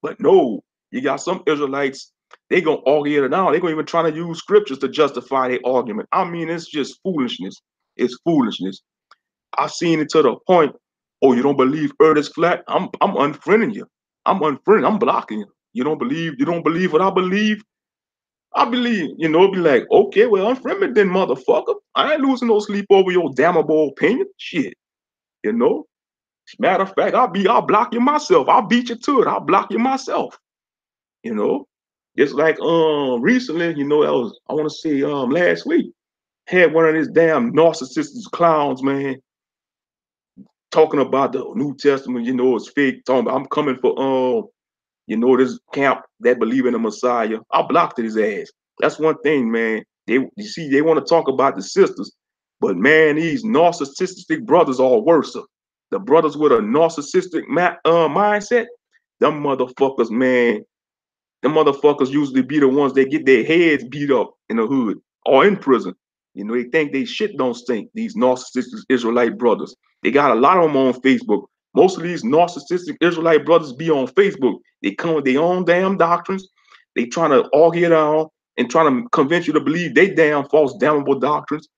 But no, you got some Israelites, they gonna argue it down. They gonna even try to use scriptures to justify their argument. I mean, it's just foolishness. It's foolishness. I've seen it to the point, oh, you don't believe Earth is flat? I'm unfriending you. I'm blocking you. You don't believe what I believe? I believe, be like, okay, well, unfriend me then, motherfucker. I ain't losing no sleep over your damnable opinion. Shit, you know? Matter of fact, I'll block you myself. I'll beat you to it. I'll block you myself. You know? Just like recently, that was I want to say last week. had one of these damn narcissistic clowns, man, talking about the New Testament, it's fake, talking about I'm coming for this camp that believe in the Messiah. I blocked his ass. That's one thing, man. They want to talk about the sisters, but man, these narcissistic brothers are worse. The brothers with a narcissistic mindset, them motherfuckers, man, them motherfuckers usually be the ones that get their heads beat up in the hood or in prison. They think they shit don't stink, these narcissistic Israelite brothers. They got a lot of them on Facebook. Most of these narcissistic Israelite brothers be on Facebook. They come with their own damn doctrines. They trying to argue it out and trying to convince you to believe they damn false, damnable doctrines.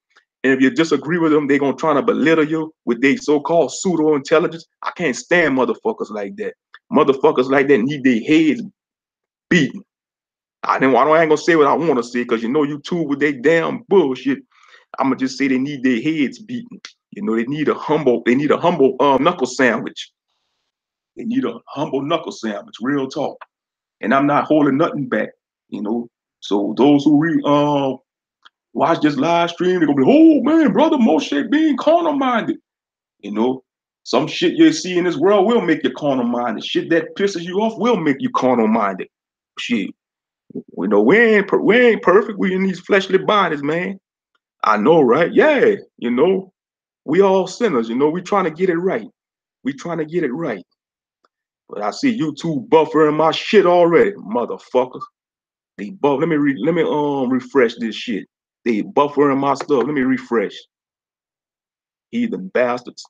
And if you disagree with them, they're going to try to belittle you with their so-called pseudo-intelligence. I can't stand motherfuckers like that. Motherfuckers like that need their heads beaten. I ain't gonna say what I want to say because you too with their damn bullshit. I'm gonna just say they need their heads beaten. They need a humble knuckle sandwich. They need a humble knuckle sandwich, real talk. And I'm not holding nothing back. So those who watch this live stream, they're gonna be, oh man, brother Moshe being carnal minded. Some shit you see in this world will make you carnal minded. Shit that pisses you off will make you carnal minded. Shit. We ain't perfect. We in these fleshly bodies, man. I know, right? Yeah, we all sinners. We trying to get it right. We trying to get it right. But I see YouTube buffering my shit already, motherfuckers. They buff. Let me refresh this shit. They buffering my stuff. Let me refresh. Heathen bastards.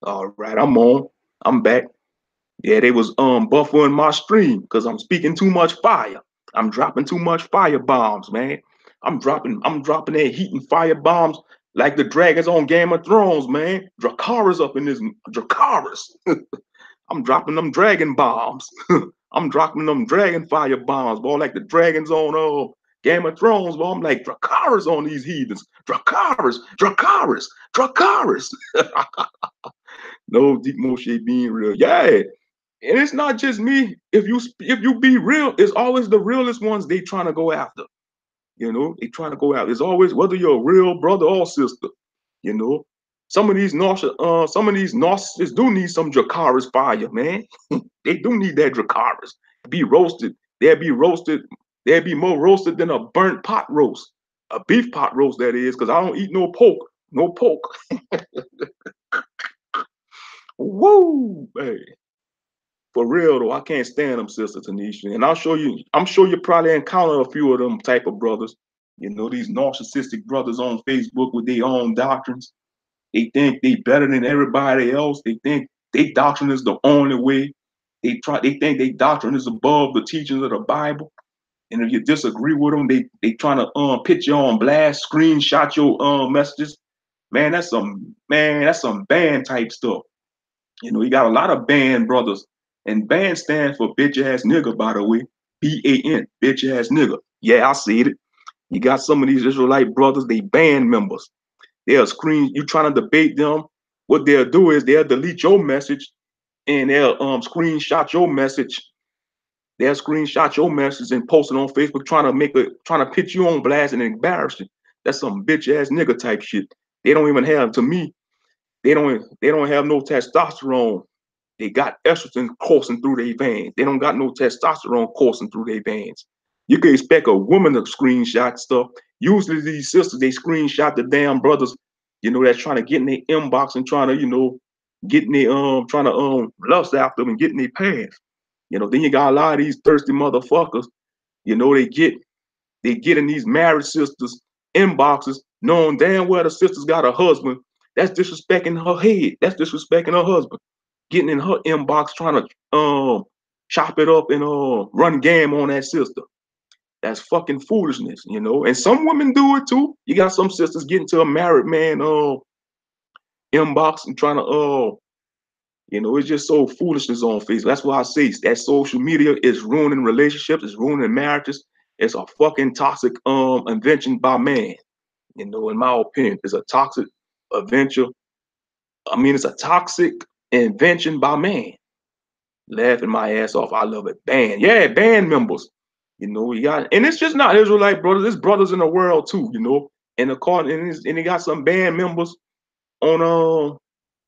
All right, I'm on. I'm back. Yeah, they was buffering my stream because I'm speaking too much fire. I'm dropping too much fire bombs, man. I'm dropping that heat and fire bombs like the dragons on Game of Thrones, man. Dracarys up in this Dracarys. I'm dropping them dragon bombs. I'm dropping them dragon fire bombs, boy, like the dragons on Game of Thrones, boy. I'm like Dracarys on these heathens. Dracarys, Dracarys, Dracarys. No, Deep Moshe being real. Yeah. And it's not just me. If you be real, it's always the realest ones they trying to go after. They trying to go out. It's always whether you're a real brother or sister. You know, some of these narcissists do need some Dracarys fire, man. They do need that Dracarys. Be roasted. They'll be roasted. They'll be more roasted than a burnt pot roast, a beef pot roast that is, because I don't eat no pork. No pork. Woo, baby. For real though, I can't stand them, Sister Tanisha. And I'm sure you probably encountered a few of them type of brothers. These narcissistic brothers on Facebook with their own doctrines. They think they better than everybody else. They think their doctrine is the only way. They think their doctrine is above the teachings of the Bible. And if you disagree with them, they trying to put you on blast, screenshot your messages. Man, that's some band type stuff. You got a lot of band brothers. And band stands for bitch ass nigga, by the way. BAN, bitch ass nigga. Yeah, I see it. You got some of these Israelite brothers, they band members. They'll you trying to debate them. What they'll do is they'll delete your message and they'll screenshot your message. They'll screenshot your message and post it on Facebook, trying to put you on blast and embarrass you. That's some bitch ass nigga type shit. They don't even have, to me, they don't have no testosterone. They got estrogen coursing through their veins. They don't got no testosterone coursing through their veins. You can expect a woman to screenshot stuff. Usually these sisters, they screenshot the damn brothers, that's trying to get in their inbox and trying to, get in their trying to lust after them and get in their pants. Then you got a lot of these thirsty motherfuckers, they get in these married sisters' inboxes, knowing damn well the sister's got a husband. That's disrespecting her head. That's disrespecting her husband. Getting in her inbox, trying to chop it up and run game on that sister. That's fucking foolishness, And some women do it too. You got some sisters getting to a married man inbox and trying to it's just so foolishness on Facebook. That's why I say that social media is ruining relationships, it's ruining marriages. It's a fucking toxic invention by man. In my opinion, it's a toxic adventure. It's a toxic invention by man. Laughing my ass off. I love it. Band. Yeah, band members. You know, you got, and it's just not Israelite brothers, it's brothers in the world too, you know. And and they got some band members on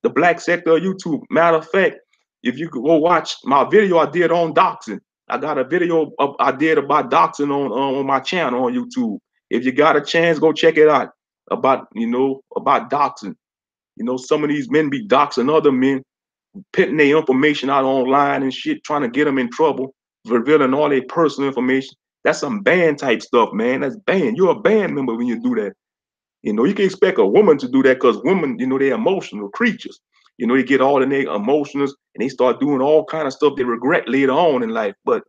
the black sector of YouTube. Matter of fact, if you could go watch my video I did on doxing, I got a video I did about doxing on my channel on YouTube. If you got a chance, go check it out. About about doxing. You know, some of these men be doxing other men, putting their information out online and shit, trying to get them in trouble, revealing all their personal information. That's some band type stuff, man. That's band. You're a band member when you do that. You know, you can expect a woman to do that because women, you know, they're emotional creatures. You know, they get all in their emotions and they start doing all kind of stuff they regret later on in life. But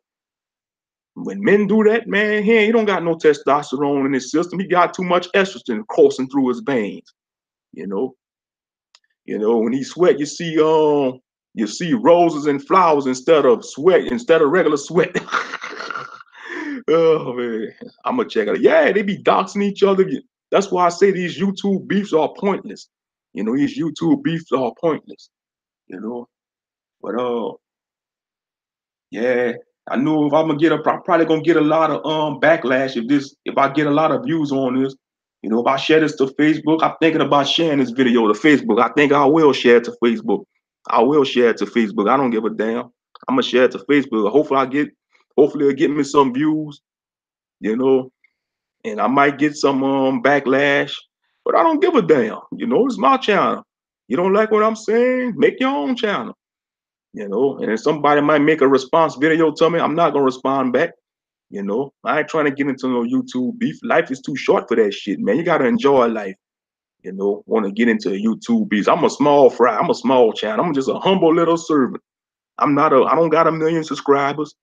when men do that, man, he don't got no testosterone in his system. He got too much estrogen coursing through his veins. You know, when he sweat, you see roses and flowers instead of sweat, instead of regular sweat. Oh man, I'm gonna check it out. Yeah, they be doxing each other. That's why I say these YouTube beefs are pointless. You know, these YouTube beefs are pointless. You know, but yeah, I know if I'm gonna I'm probably gonna get a lot of backlash if I get a lot of views on this. You know, if I share this to Facebook, I'm thinking about sharing this video to Facebook. I think I will share it to Facebook. I will share it to Facebook. I don't give a damn. I'm gonna share it to Facebook. Hopefully it'll get me some views, you know, and I might get some backlash, but I don't give a damn. You know, it's my channel. You don't like what I'm saying? Make your own channel. You know, and if somebody might make a response video to me, I'm not gonna respond back. You know, I ain't trying to get into no YouTube beef. Life is too short for that shit, man. You gotta enjoy life. You know, want to get into YouTube beef. I'm a small fry. I'm a small channel. I'm just a humble little servant. I don't got a million subscribers.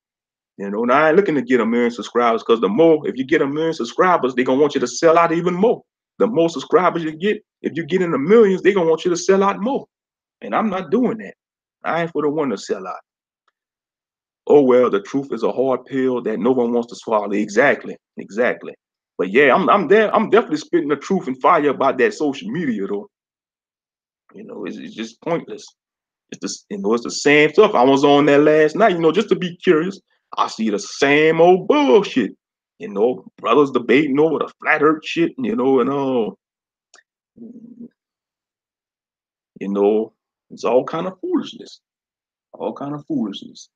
You know, and I ain't looking to get a million subscribers because if you get a million subscribers, they're gonna want you to sell out even more. The more subscribers you get, if you get in the millions, they're gonna want you to sell out more. And I'm not doing that. I ain't for the one to sell out. Oh well, the truth is a hard pill that no one wants to swallow. Exactly, exactly. But yeah, I'm there. I'm definitely spitting the truth and fire about that social media though. You know, it's just pointless. It's the same stuff. I was on there last night, you know, just to be curious. I see the same old bullshit. You know, brothers debating over the flat earth shit, you know, and you know, it's all kind of foolishness. All kind of foolishness.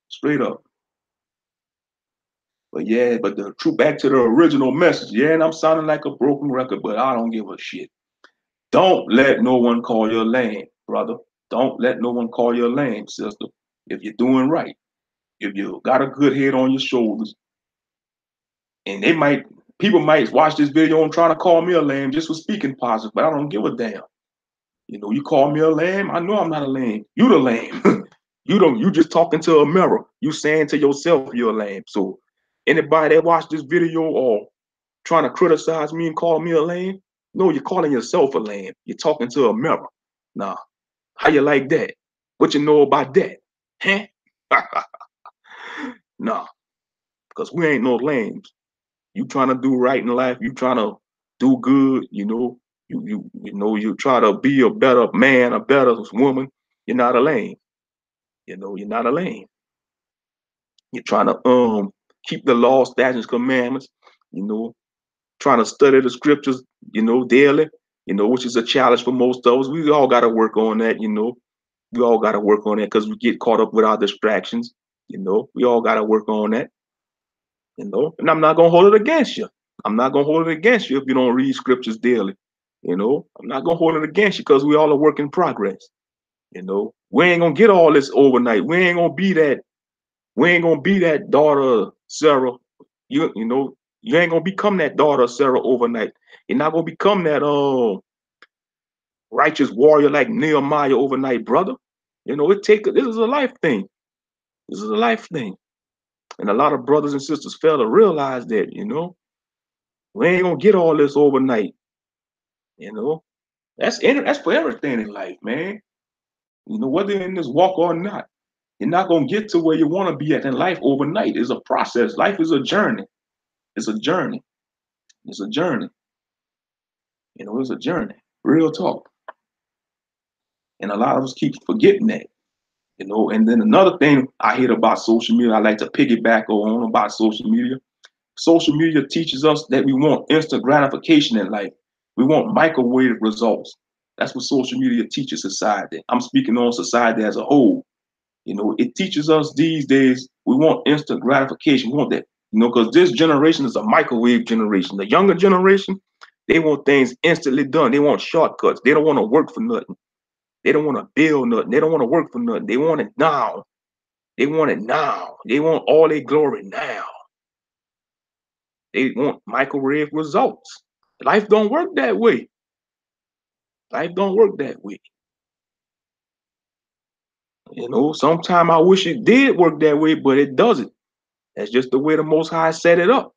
Straight up. But yeah, but the true back to the original message. Yeah, and I'm sounding like a broken record, but I don't give a shit. Don't let no one call you lame, brother. Don't let no one call you lame, sister. If you're doing right, if you got a good head on your shoulders, and people might watch this video and try to call me a lame just for speaking positive, but I don't give a damn. You know, you call me a lame, I know I'm not a lame. You the lame. You just talking to a mirror. You saying to yourself you're a lame. So anybody that watch this video or trying to criticize me and call me a lame, no, you're calling yourself a lame. You're talking to a mirror. Nah, how you like that? What you know about that? Huh? Nah, because we ain't no lames. You trying to do right in life, you trying to do good, you know, you try to be a better man, a better woman, you're not a lame. You know, you're not a lame. You're trying to keep the law, statutes, commandments, you know, trying to study the scriptures, you know, daily, you know, which is a challenge for most of us. We all gotta work on that, you know. We all gotta work on that because we get caught up with our distractions, you know. We all gotta work on that, you know, and I'm not gonna hold it against you. I'm not gonna hold it against you if you don't read scriptures daily. You know, I'm not gonna hold it against you because we all a work in progress. You know, we ain't gonna get all this overnight. We ain't gonna be that. We ain't gonna be that daughter of Sarah. You know, you ain't gonna become that daughter of Sarah overnight. You're not gonna become that righteous warrior like Nehemiah overnight, brother. You know, this is a life thing. This is a life thing. And a lot of brothers and sisters fail to realize that, you know, we ain't gonna get all this overnight. You know, that's for everything in life, man. You know, whether you're in this walk or not, you're not gonna get to where you want to be at in life overnight. It's a process. Life is a journey. It's a journey. It's a journey. You know, it's a journey. Real talk. And a lot of us keep forgetting that. You know, and then another thing I hate about social media, I like to piggyback on about social media. Social media teaches us that we want instant gratification in life. We want microwave results. That's what social media teaches society. I'm speaking on society as a whole. You know, it teaches us these days we want instant gratification. We want that, you know, because this generation is a microwave generation. The younger generation, they want things instantly done. They want shortcuts. They don't want to work for nothing. They don't want to build nothing. They don't want to work for nothing. They want it now. They want it now. They want all their glory now. They want microwave results. Life don't work that way. Life don't work that way. You know, sometimes I wish it did work that way, but it doesn't. That's just the way the Most High set it up.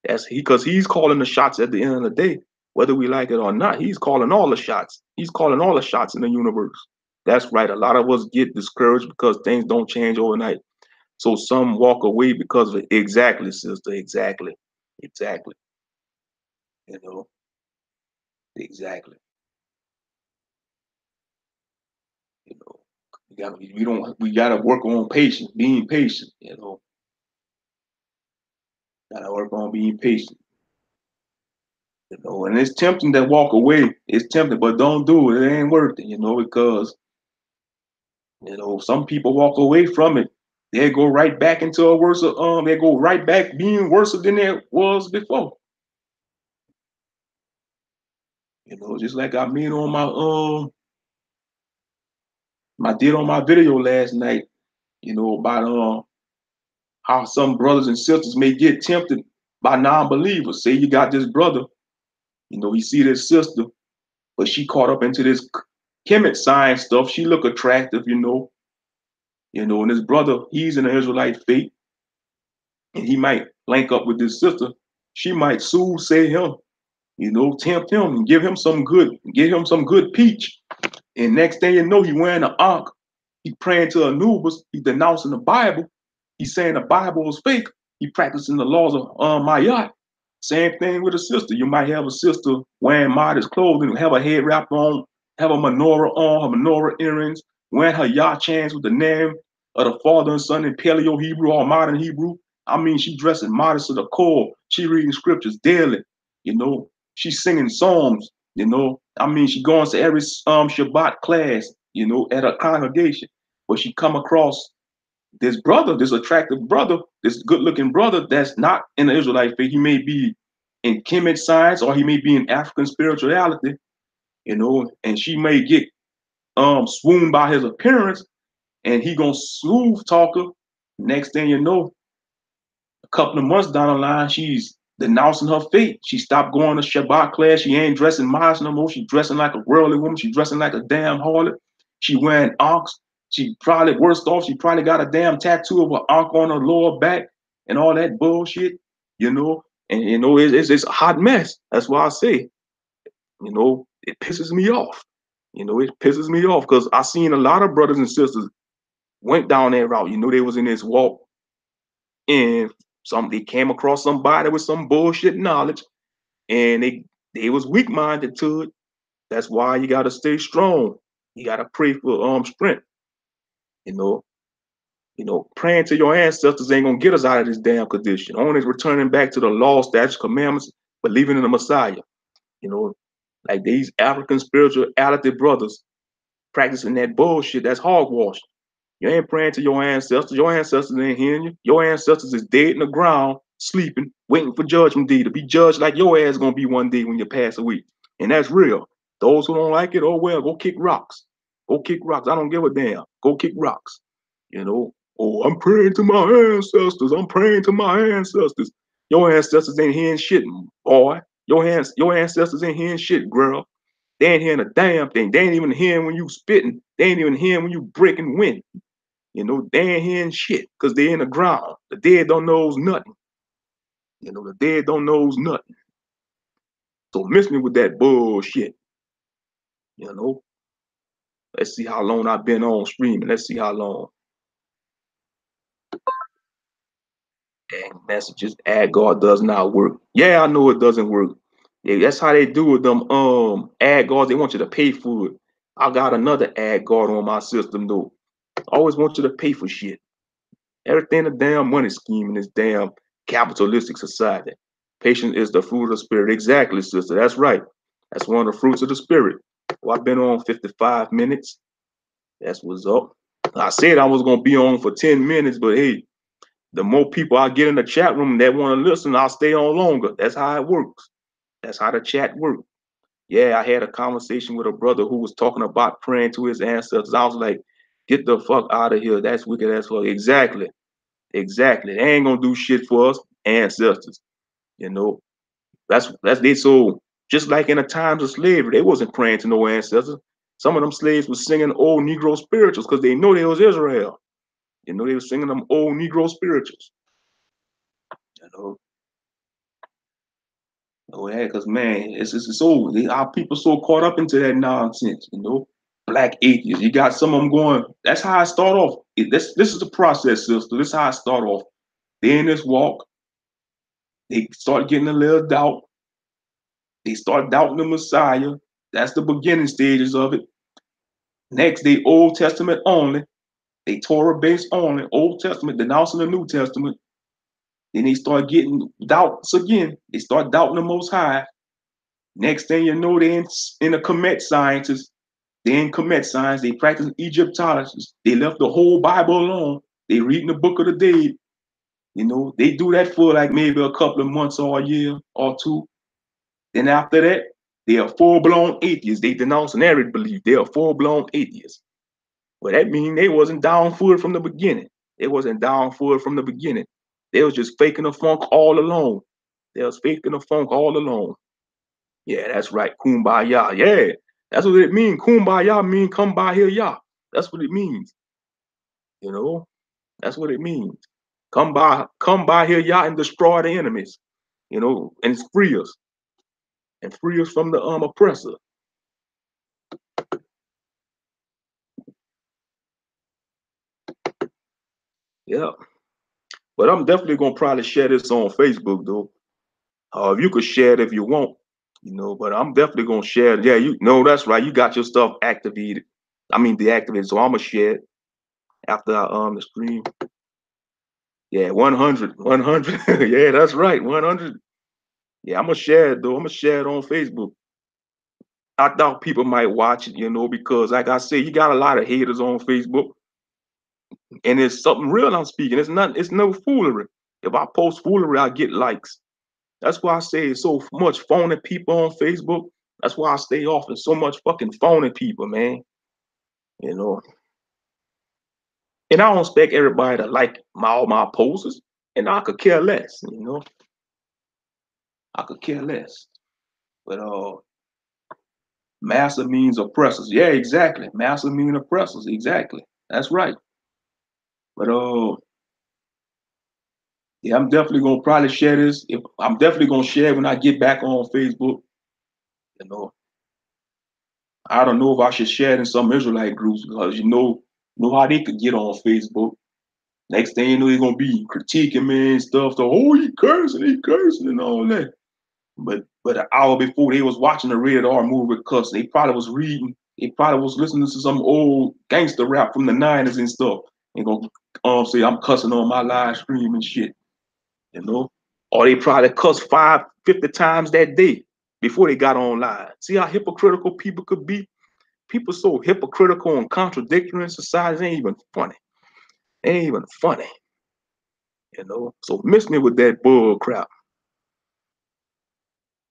That's because he's calling the shots at the end of the day, whether we like it or not. He's calling all the shots. He's calling all the shots in the universe. That's right. A lot of us get discouraged because things don't change overnight. So some walk away because of it. Exactly, sister. Exactly. Exactly. You know, exactly. You know, we gotta work on patience, being patient, you know. Gotta work on being patient. You know, and it's tempting to walk away. It's tempting, but don't do it. It ain't worth it, you know, because you know, some people walk away from it. They go right back into a worse they go right back being worse than it was before. You know, just like I made on my did on my video last night, you know, about how some brothers and sisters may get tempted by non-believers. Say you got this brother, you know, he see this sister, but she caught up into this Kemet science stuff. She look attractive, and his brother, he's in the Israelite faith, and he might link up with this sister. She might say him, tempt him and give him some good peach. And next thing you know, he wearing an ankh. He praying to Anubis. He denouncing the Bible. He's saying the Bible is fake. He practicing the laws of Mayat. Same thing with a sister. You might have a sister wearing modest clothing, have a head wrap on, have a menorah on, her menorah earrings, wearing her yah chains with the name of the Father and Son in Paleo Hebrew or modern Hebrew. I mean, she dressing modest to the core. She reading scriptures daily. She's singing psalms. I mean, she goes to every Shabbat class. At her congregation, but she come across this brother, this attractive brother, this good-looking brother that's not in the Israelite faith. He may be in Kemet science or he may be in African spirituality, and she may get swooned by his appearance, and he gonna smooth talk her. Next thing you know, a couple of months down the line, she's denouncing her faith. She stopped going to Shabbat class. She ain't dressing modest no more. She's dressing like a worldly woman. She's dressing like a damn harlot. She wearing ankhs. She probably, worst off, she probably got a damn tattoo of an ankh on her lower back and all that bullshit, And it's a hot mess. That's why I say, it pisses me off. It pisses me off because I seen a lot of brothers and sisters went down that route. They was in this walk and they came across somebody with some bullshit knowledge and they was weak-minded to it. That's why you gotta stay strong. You gotta pray for strength. You know, praying to your ancestors ain't gonna get us out of this damn condition. Only returning back to the law, statutes, commandments, believing in the Messiah. Like these African spirituality brothers practicing that bullshit, that's hogwash. You ain't praying to your ancestors. Your ancestors ain't hearing you. Your ancestors is dead in the ground, sleeping, waiting for judgment day to be judged like your ass gonna be one day when you pass away. And that's real. Those who don't like it, oh well, go kick rocks. Go kick rocks. I don't give a damn. Go kick rocks. Oh, I'm praying to my ancestors. I'm praying to my ancestors. Your ancestors ain't hearing shit, boy. Your ancestors ain't hearing shit, girl. They ain't hearing a damn thing. They ain't even hearing when you spitting. They ain't even hearing when you breaking wind. They ain't hearing shit because they in the ground. The dead don't knows nothing. The dead don't knows nothing. So miss me with that bullshit. You know, let's see how long I've been on streaming. Let's see how long. Dang messages. Ad guard does not work. Yeah, I know it doesn't work. Yeah, that's how they do with them ad guards. They want you to pay for it. I got another ad guard on my system though. Always want you to pay for shit. Everything a damn money scheme in this damn capitalistic society. Patience is the fruit of the spirit. Exactly, sister. That's right. That's one of the fruits of the spirit. Well, I've been on 55 minutes. That's what's up. I said I was gonna be on for 10 minutes, but hey, the more people I get in the chat room that want to listen, I'll stay on longer. That's how it works. That's how the chat works. Yeah, I had a conversation with a brother who was talking about praying to his ancestors. I was like, get the fuck out of here. That's wicked as fuck. Exactly. Exactly. They ain't gonna do shit for us ancestors. You know, that's they so just like in the times of slavery, they wasn't praying to no ancestors. Some of them slaves was singing old Negro spirituals because they know they was Israel. You know, they was singing them old Negro spirituals. You know, oh yeah, because man, it's so our people so caught up into that nonsense. You know, black atheists. You got some of them going. That's how I start off. This is the process, sister. This is how I start off. They in this walk. They start getting a little doubt. They start doubting the Messiah. That's the beginning stages of it. Next, they Old Testament only. They Torah based only. Old Testament, denouncing the New Testament. Then they start getting doubts again. They start doubting the Most High. Next thing you know, they're in the Kemet sciences. They're in Kemet science. They practice Egyptology. They left the whole Bible alone. They reading the Book of the Dead. You know, they do that for like maybe a couple of months or a year or two. Then after that, they are full-blown atheists. They denounce every belief. They are full-blown atheists. Well, that means they wasn't down for it from the beginning. They wasn't down for it from the beginning. They was just faking the funk all along. They was faking the funk all along. Yeah, that's right. Kumbaya. Yeah, that's what it means. Kumbaya mean come by here, yeah. That's what it means. You know, that's what it means. Come by here, yeah, and destroy the enemies. You know, and free us from the oppressor. Yeah. But I'm definitely gonna probably share this on Facebook though. You could share it if you want, you know, but I'm definitely gonna share it. Yeah, you know that's right. You got your stuff activated. I mean deactivated, so I'm gonna share it after I the stream. Yeah, 100, 100. Yeah, that's right, 100. Yeah, I'm gonna share it though. I'm gonna share it on Facebook. I thought people might watch it, you know, because like I say, you got a lot of haters on Facebook, and it's something real I'm speaking. It's not. It's no foolery. If I post foolery, I get likes. That's why I say it's so much phony people on Facebook. That's why I stay off of so much fucking phony people, man. You know, and I don't expect everybody to like all my posts, and I could care less. You know, I could care less. But massive means oppressors. Yeah, exactly. Massive means oppressors. Exactly. That's right. But yeah, I'm definitely gonna probably share this. If I'm definitely gonna share it when I get back on Facebook. You know, I don't know if I should share it in some Israelite groups because you know how they could get on Facebook. Next thing you know, they're gonna be critiquing me and stuff. So, oh, he cursing, and all that. But an hour before they was watching the rated R movie cuss, they probably was reading, they probably was listening to some old gangster rap from the 90s and stuff. And gonna say I'm cussing on my live stream and shit, you know? Or they probably cussed 50 times that day before they got online. See how hypocritical people could be? People so hypocritical and contradictory in society ain't even funny. Ain't even funny, you know. So miss me with that bull crap.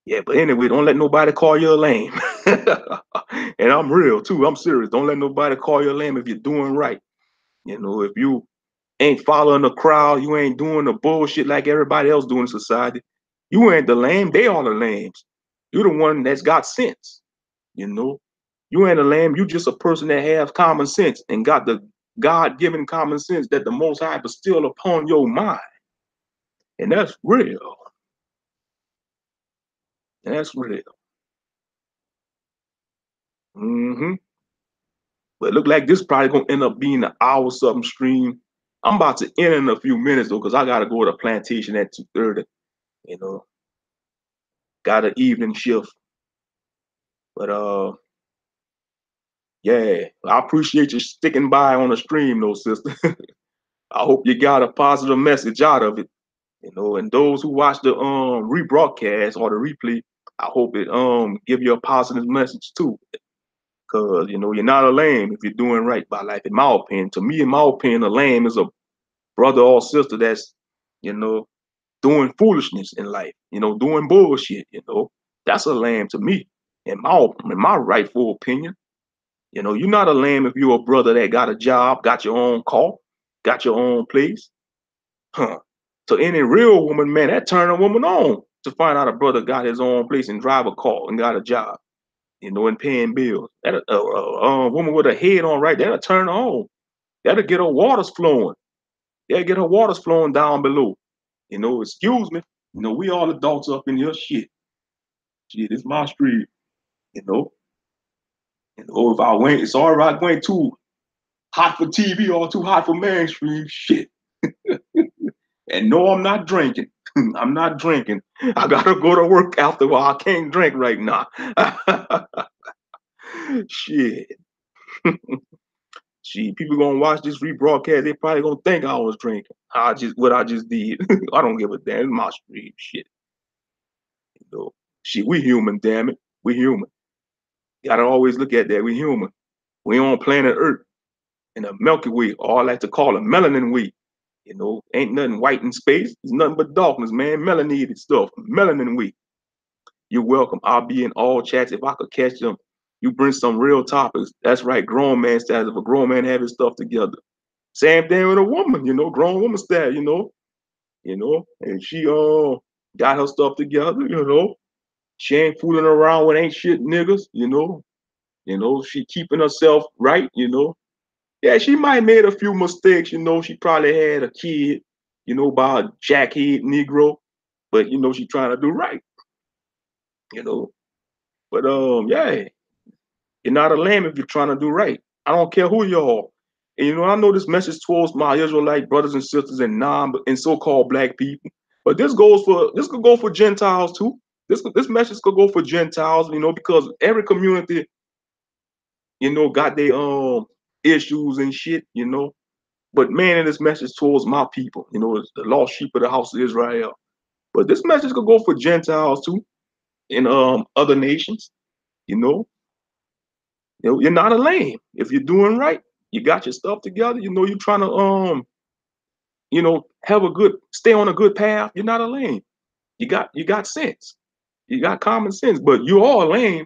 Yeah, but anyway, don't let nobody call you a lame. And I'm real too. I'm serious. Don't let nobody call you a lame if you're doing right. You know, if you ain't following the crowd, you ain't doing the bullshit like everybody else doing in society. You ain't the lame. They are the lambs. You're the one that's got sense. You know, you ain't a lamb. You just a person that has common sense and got the God-given common sense that the Most High bestowed upon your mind, and that's real. That's real. Hmm. But it look like this probably gonna end up being an hour something stream. I'm about to end in a few minutes though, because I gotta go to the plantation at 2:30. You know, got an evening shift. But Yeah, I appreciate you sticking by on the stream, though, sister. I hope you got a positive message out of it. And those who watch the rebroadcast or the replay, I hope it give you a positive message too. Cause you're not a lame if you're doing right by life. In my opinion, to me, in my opinion, a lame is a brother or sister that's you know doing foolishness in life. Doing bullshit. That's a lame to me. In my rightful opinion. You're not a lame if you're a brother that got a job, got your own car, got your own place. Huh. So any real woman, man, that turn a woman on to find out a brother got his own place and drive a car and got a job, and paying bills. That woman with her head on right, that'll turn her on. That'll get her waters flowing. That'll get her waters flowing down below. Excuse me. We all adults up in here. Shit, it's my street. You know. If I went, it's all right. Going too hot for TV or too hot for mainstream. Shit. And no, I'm not drinking. I'm not drinking. I gotta go to work after all. I can't drink right now. Shit. Shit. People gonna watch this rebroadcast. They probably gonna think I was drinking. What I just did. I don't give a damn. It's my stream. Shit. Shit. We human. Damn it. We human. Gotta always look at that. We human. We on planet Earth in the Milky Way, or I like to call it melanin way. Ain't nothing white in space. It's nothing but darkness, man. Melanated stuff. Melanin week. You're welcome. I'll be in all chats if I could catch them. You bring some real topics. That's right. Grown man status. If a grown man have his stuff together. Same thing with a woman, grown woman status, and she got her stuff together, She ain't fooling around with ain't shit niggas, she keeping herself right. Yeah, she might made a few mistakes, she probably had a kid, by a jackhead Negro, but she trying to do right, But yeah, you're not a lamb if you're trying to do right. I don't care who you are. And I know this message towards my Israelite brothers and sisters and so-called black people, but this could go for Gentiles too. This message could go for Gentiles, because every community, got their issues and shit. But man, this message towards my people, it's the lost sheep of the house of Israel. But this message could go for Gentiles too, in other nations, you know. You're not a lame. If you're doing right, you got your stuff together, you're trying to stay on a good path, you're not a lame. You got sense. You got common sense, but you are lame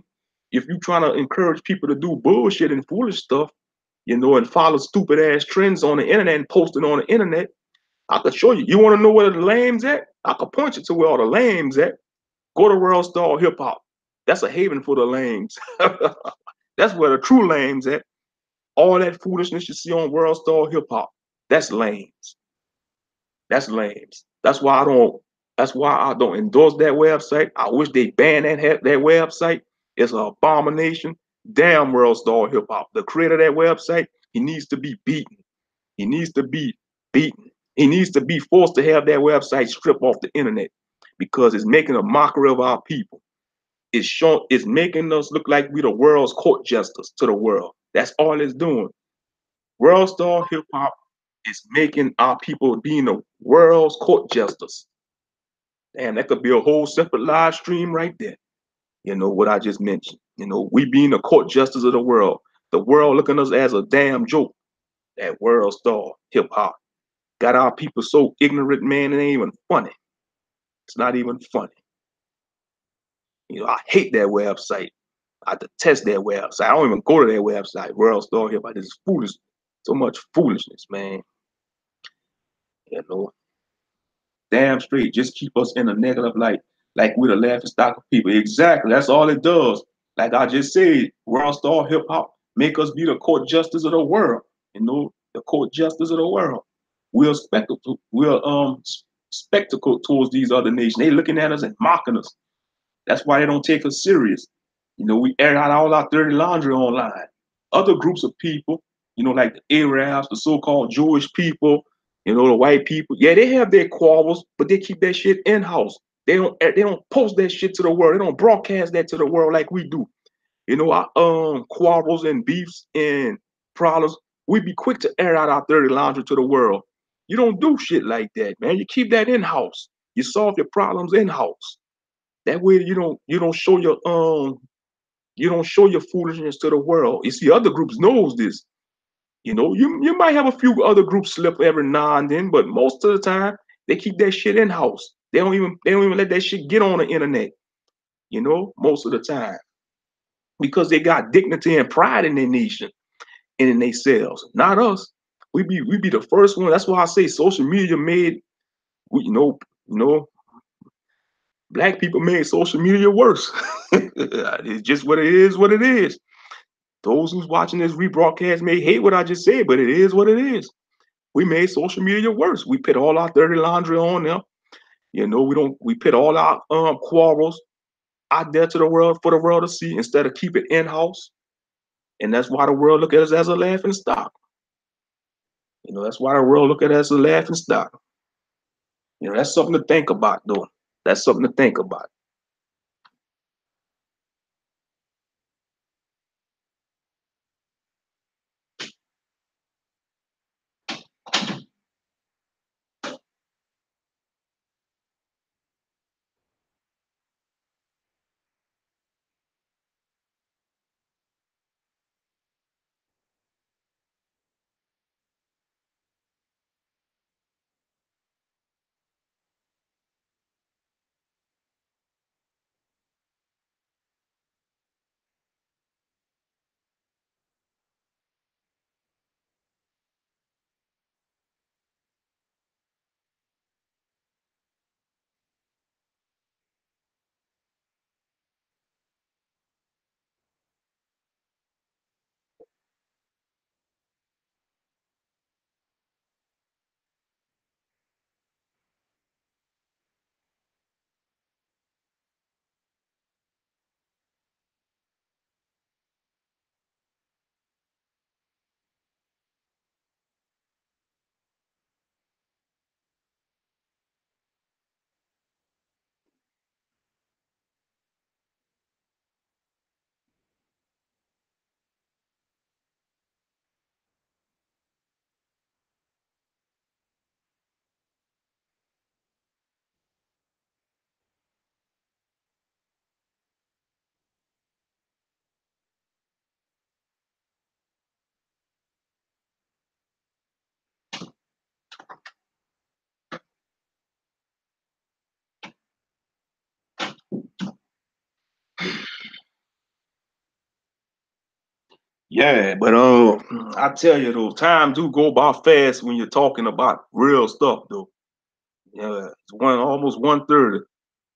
if you're trying to encourage people to do bullshit and foolish stuff, and follow stupid ass trends on the internet and posting on the internet. I could show you. You want to know where the lames at? I could point you to where all the lames at. Go to World Star Hip Hop. That's a haven for the lames. That's where the true lames at. All that foolishness you see on World Star Hip Hop, that's lames. That's lames. That's why I don't endorse that website. I wish they ban that website. It's an abomination. Damn World Star Hip Hop. The creator of that website, he needs to be beaten. He needs to be beaten. He needs to be forced to have that website stripped off the internet because it's making a mockery of our people. It's making us look like we the world's court jesters to the world. That's all it's doing. World Star Hip Hop is making our people being the world's court jesters. Damn, that could be a whole separate live stream right there. What I just mentioned. We being the court jesters of the world. The world looking at us as a damn joke. That World Star Hip Hop got our people so ignorant, man, it ain't even funny. It's not even funny. I hate that website. I detest that website. I don't even go to that website. World Star Hip Hop. This is foolish. So much foolishness, man. Damn straight. Just keep us in a negative light, like we're the laughing stock of people. Exactly. That's all it does. Like I just said, World Star Hip Hop make us be the court justice of the world. The court justice of the world. We're spectacle towards these other nations. They looking at us and mocking us. That's why they don't take us serious. We air out all our dirty laundry online. Other groups of people, like the Arabs, the so-called Jewish people, the white people. Yeah, they have their quarrels, but they keep that shit in-house. They don't post that shit to the world. They don't broadcast that to the world like we do. Our quarrels and beefs and problems, we be quick to air out our dirty laundry to the world. You don't do shit like that, man. You keep that in house. You solve your problems in house. That way you don't show your foolishness to the world. You see, other groups knows this. You might have a few other groups slip every now and then, but most of the time they keep that shit in house. They don't even let that shit get on the internet. Most of the time because they got dignity and pride in their nation and in themselves. Not us. We be the first one. That's why I say social media made you know black people made social media worse. It's just what it is. What it is. Those who's watching this rebroadcast may hate what I just said, but it is what it is. We made social media worse. We put all our dirty laundry on there. We put all our quarrels out there to the world for the world to see instead of keep it in house. And that's why the world look at us as a laughing stock. That's why the world look at us as a laughing stock. That's something to think about, though. That's something to think about. Yeah, but I tell you though, time do go by fast when you're talking about real stuff though. Yeah, it's almost 1:30.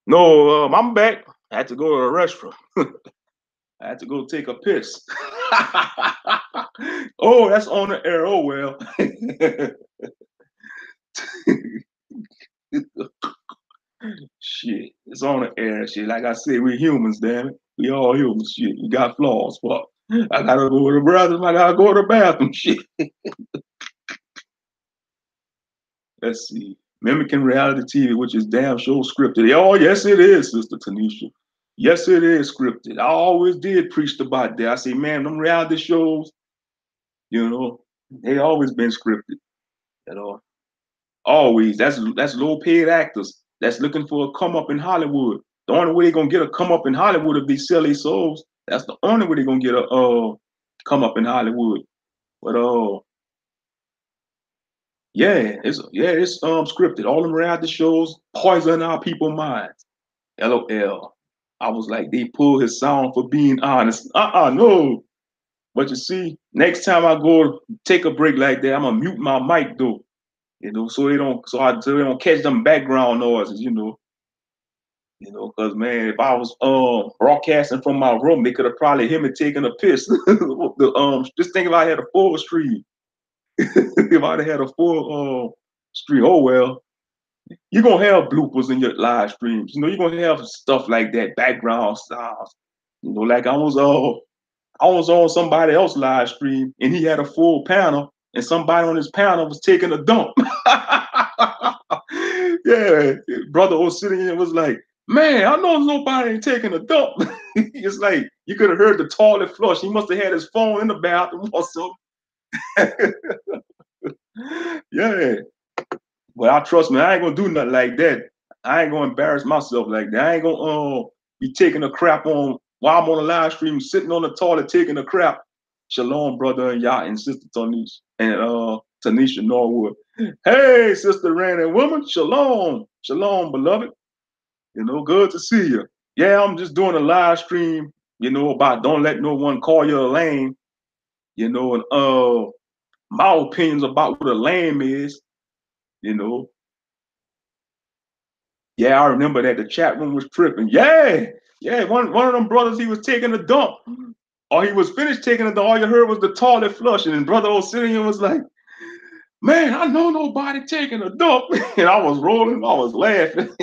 No, I'm back. I had to go to the restroom. I had to go take a piss. Oh, that's on the air. Oh well. Shit, it's on the air. Shit, like I said, we humans, damn it. We all humans. Shit, we got flaws. Fuck. I gotta go to the bathroom. I gotta go to the bathroom. Shit. Let's see. Mimicking reality TV, which is damn sure scripted. Oh, yes, it is, Sister Tanisha. Yes, it is scripted. I always did preach about that. I say, man, them reality shows, you know, they always been scripted. You know, always. That's low paid actors that's looking for a come up in Hollywood. The only way they're gonna get a come up in Hollywood if they sell their souls. That's the only way they're gonna get a come up in Hollywood. But it's scripted. All them reality shows poison our people's minds. LOL. I was like, they pull his sound for being honest. No. But you see, next time I go take a break like that, I'm gonna mute my mic though. So they don't catch them background noises, because man, if I was broadcasting from my room, they could have probably heard me taking a piss. Just think if I had a full stream. If I'd had a full stream, oh well. You're gonna have bloopers in your live streams. You're gonna have stuff like that, background styles. Like I was on somebody else's live stream and he had a full panel and somebody on his panel was taking a dump. Yeah, brother was sitting in and was like, man, I know nobody ain't taking a dump. It's like you could have heard the toilet flush. He must have had his phone in the bathroom or something. Yeah. But I trust me, I ain't gonna do nothing like that. I ain't gonna embarrass myself like that. I ain't gonna be taking a crap on while I'm on a live stream, sitting on the toilet taking a crap. Shalom, brother and y'all and sister Tanisha and Tanisha Norwood. Hey, sister Randy woman, shalom, shalom, beloved. You know, good to see you. Yeah, I'm just doing a live stream. You know about don't let no one call you a lame. You know, and my opinions about what a lame is. You know, yeah, I remember that the chat room was tripping. Yeah, yeah. One of them brothers, he was taking a dump, or he was finished taking a dump. All you heard was the toilet flushing, and brother Osirian was like, "Man, I know nobody taking a dump," and I was rolling, I was laughing.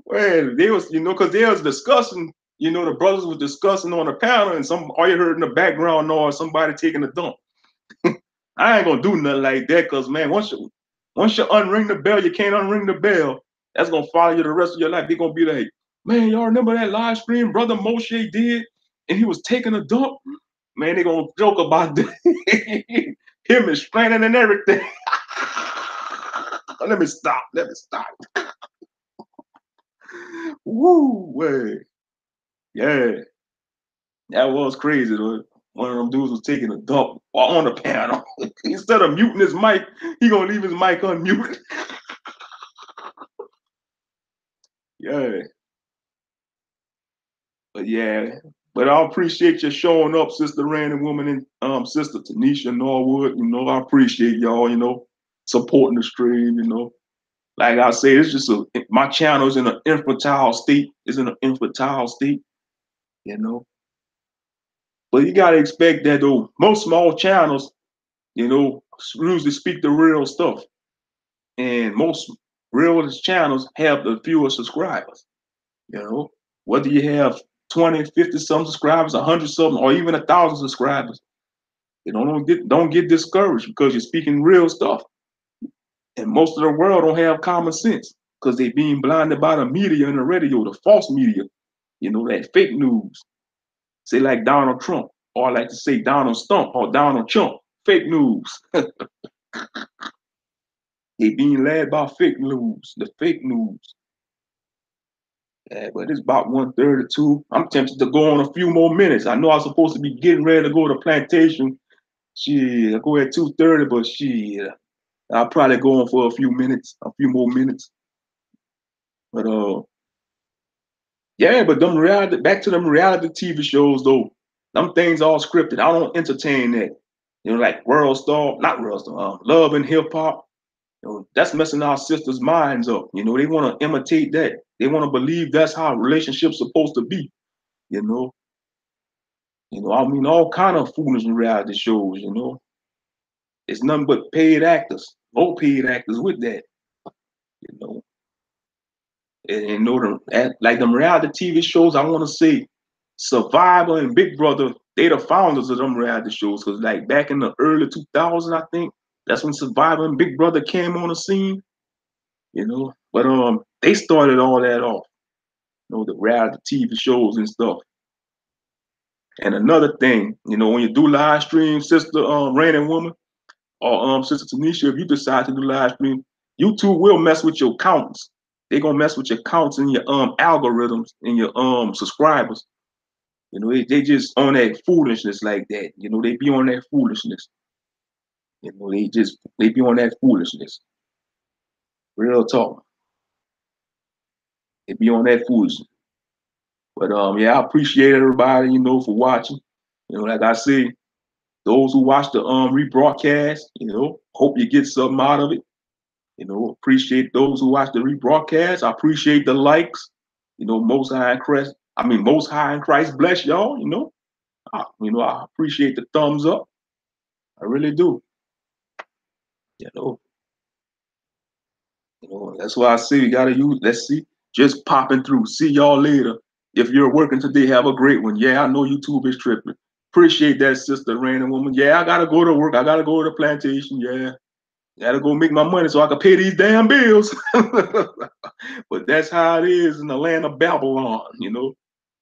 Well, they was, you know, because they was discussing. You know, the brothers was discussing on the panel, and all you heard in the background noise, somebody taking a dump. I ain't gonna do nothing like that, cause man, once you unring the bell, you can't unring the bell. That's gonna follow you the rest of your life. They're gonna be like, man, y'all remember that live stream Brother Moshe did, and he was taking a dump. Man, they gonna joke about that. Him is straining and everything. Let me stop. Let me stop. Woo, way. Yeah, that was crazy though. One of them dudes was taking a dump on the panel. Instead of muting his mic, he gonna leave his mic unmuted. Yeah, but yeah, but I appreciate you showing up, Sister Randy Woman and Sister Tanisha Norwood. You know, I appreciate y'all. You know, supporting the stream. You know, like I say, it's just my channel is in an infantile state. Is in an infantile state. You know, but you gotta expect that though. Most small channels, you know, usually speak the real stuff. And most realist channels have the fewer subscribers. You know, whether you have 20, 50 some subscribers, 100 something, or even 1,000 subscribers, you know, don't get discouraged because you're speaking real stuff. And most of the world don't have common sense because they're being blinded by the media and the radio, the false media. You know, that fake news. Say like Donald Trump, or I like to say Donald Stump or Donald Trump. Fake news. They being led by fake news, the fake news. Yeah, but it's about 1:32. I'm tempted to go on a few more minutes. I know I was supposed to be getting ready to go to the plantation. I go at 2:30, but I'll probably go on for a few more minutes. But yeah, but back to them reality TV shows though. Them things all scripted. I don't entertain that. You know, like not World Star, Love and Hip Hop. You know, that's messing our sisters' minds up. You know, they want to imitate that. They want to believe that's how relationships supposed to be. You know, I mean, all kind of foolish reality shows. You know, it's nothing but paid actors, no paid actors with that. You know, and you know, like them reality TV shows. I want to say, Survivor and Big Brother. They the founders of them reality shows. Cause like back in the early 2000s, I think that's when Survivor and Big Brother came on the scene. You know, but they started all that off. You know, the reality TV shows and stuff. And another thing, you know, when you do live stream, Sister Randy Woman or Sister Tanisha, if you decide to do live stream, YouTube will mess with your counts. They're gonna mess with your counts and your algorithms and your subscribers. You know, they just on that foolishness like that. You know, they be on that foolishness. You know, they be on that foolishness. Real talk. They be on that foolishness. But yeah, I appreciate everybody, you know, for watching. You know, like I say, those who watch the rebroadcast, you know, hope you get something out of it. You know, appreciate those who watch the rebroadcast. I appreciate the likes. You know, Most High in Christ bless y'all. You know, I appreciate the thumbs up. I really do. You know, that's why I say you gotta use. Let's see, just popping through. See y'all later. If you're working today, have a great one. Yeah, I know YouTube is tripping. Appreciate that, Sister Randy Woman. Yeah, I gotta go to work. I gotta go to the plantation. Yeah. Gotta go make my money so I can pay these damn bills. But that's how it is in the land of Babylon, you know.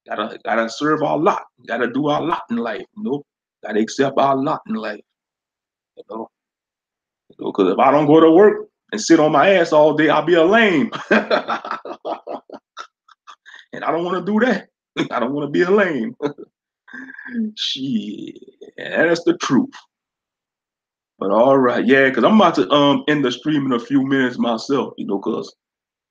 Gotta serve our lot. Gotta do our lot in life, you know. Gotta accept our lot in life, you know. Because if I don't go to work and sit on my ass all day, I'll be a lame. And I don't want to do that. I don't want to be a lame. Shit, that's the truth. But all right, yeah, because I'm about to end the stream in a few minutes myself, you know, because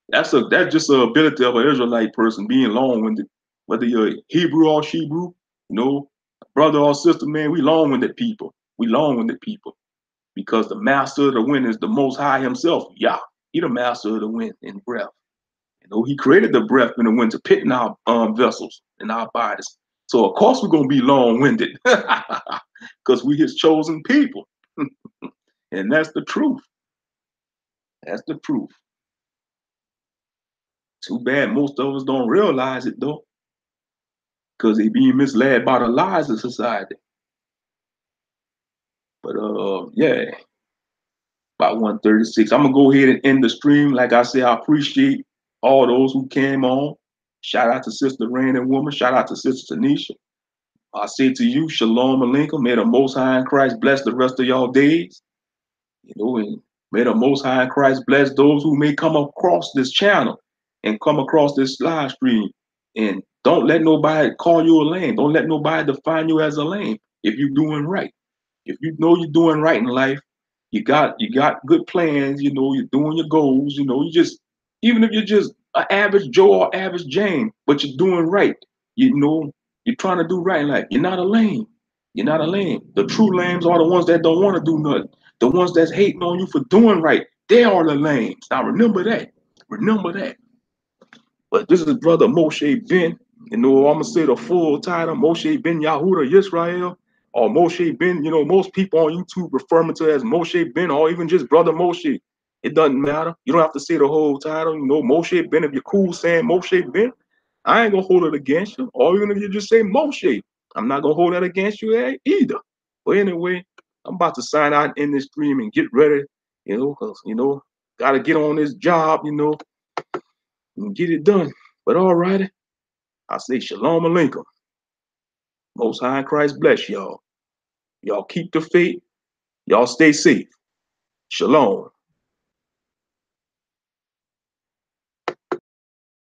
that's just a ability of an Israelite person being long-winded, whether you're Hebrew or Shebrew, you know, brother or sister, man, we long-winded people. We long-winded people because the master of the wind is the Most High Himself. Yeah, He the master of the wind and breath. You know, He created the breath and the wind to pit in our vessels in our bodies. So of course we're gonna be long-winded because we His chosen people, and that's the truth. That's the truth. Too bad most of us don't realize it though, because they being misled by the lies of society. But yeah, about 1:36. I'm gonna go ahead and end the stream. Like I said, I appreciate all those who came on. Shout out to Sister Rain and Woman. Shout out to Sister Tanisha. I say to you, Shalom Aleikum. May the Most High in Christ bless the rest of y'all days. You know, and may the Most High in Christ bless those who may come across this channel and come across this live stream. And don't let nobody call you a lame. Don't let nobody define you as a lame if you're doing right. If you know you're doing right in life, you got good plans, you know, you're doing your goals, you know, you just even if you're just an average Joe or average Jane, but you're doing right, you know, you're trying to do right in life. You're not a lame. You're not a lame. The true lambs are the ones that don't want to do nothing. The ones that's hating on you for doing right, they are the lambs. Now remember that. Remember that. But this is Brother Moshe Ben. You know, I'm gonna say the full title, Moshe Ben Yahuda Yisrael, or Moshe Ben. You know, most people on YouTube refer me to as Moshe Ben, or even just Brother Moshe. It doesn't matter. You don't have to say the whole title. You know, Moshe Ben. If you're cool saying Moshe Ben, I ain't gonna hold it against you. Or even if you just say Moshe, I'm not gonna hold that against you either. But anyway, I'm about to sign out in this stream and get ready. You know, cause you know, gotta get on this job. You know, and get it done. But all righty. I say Shalom Aleikum. Most High in Christ bless y'all. Y'all keep the faith. Y'all stay safe. Shalom.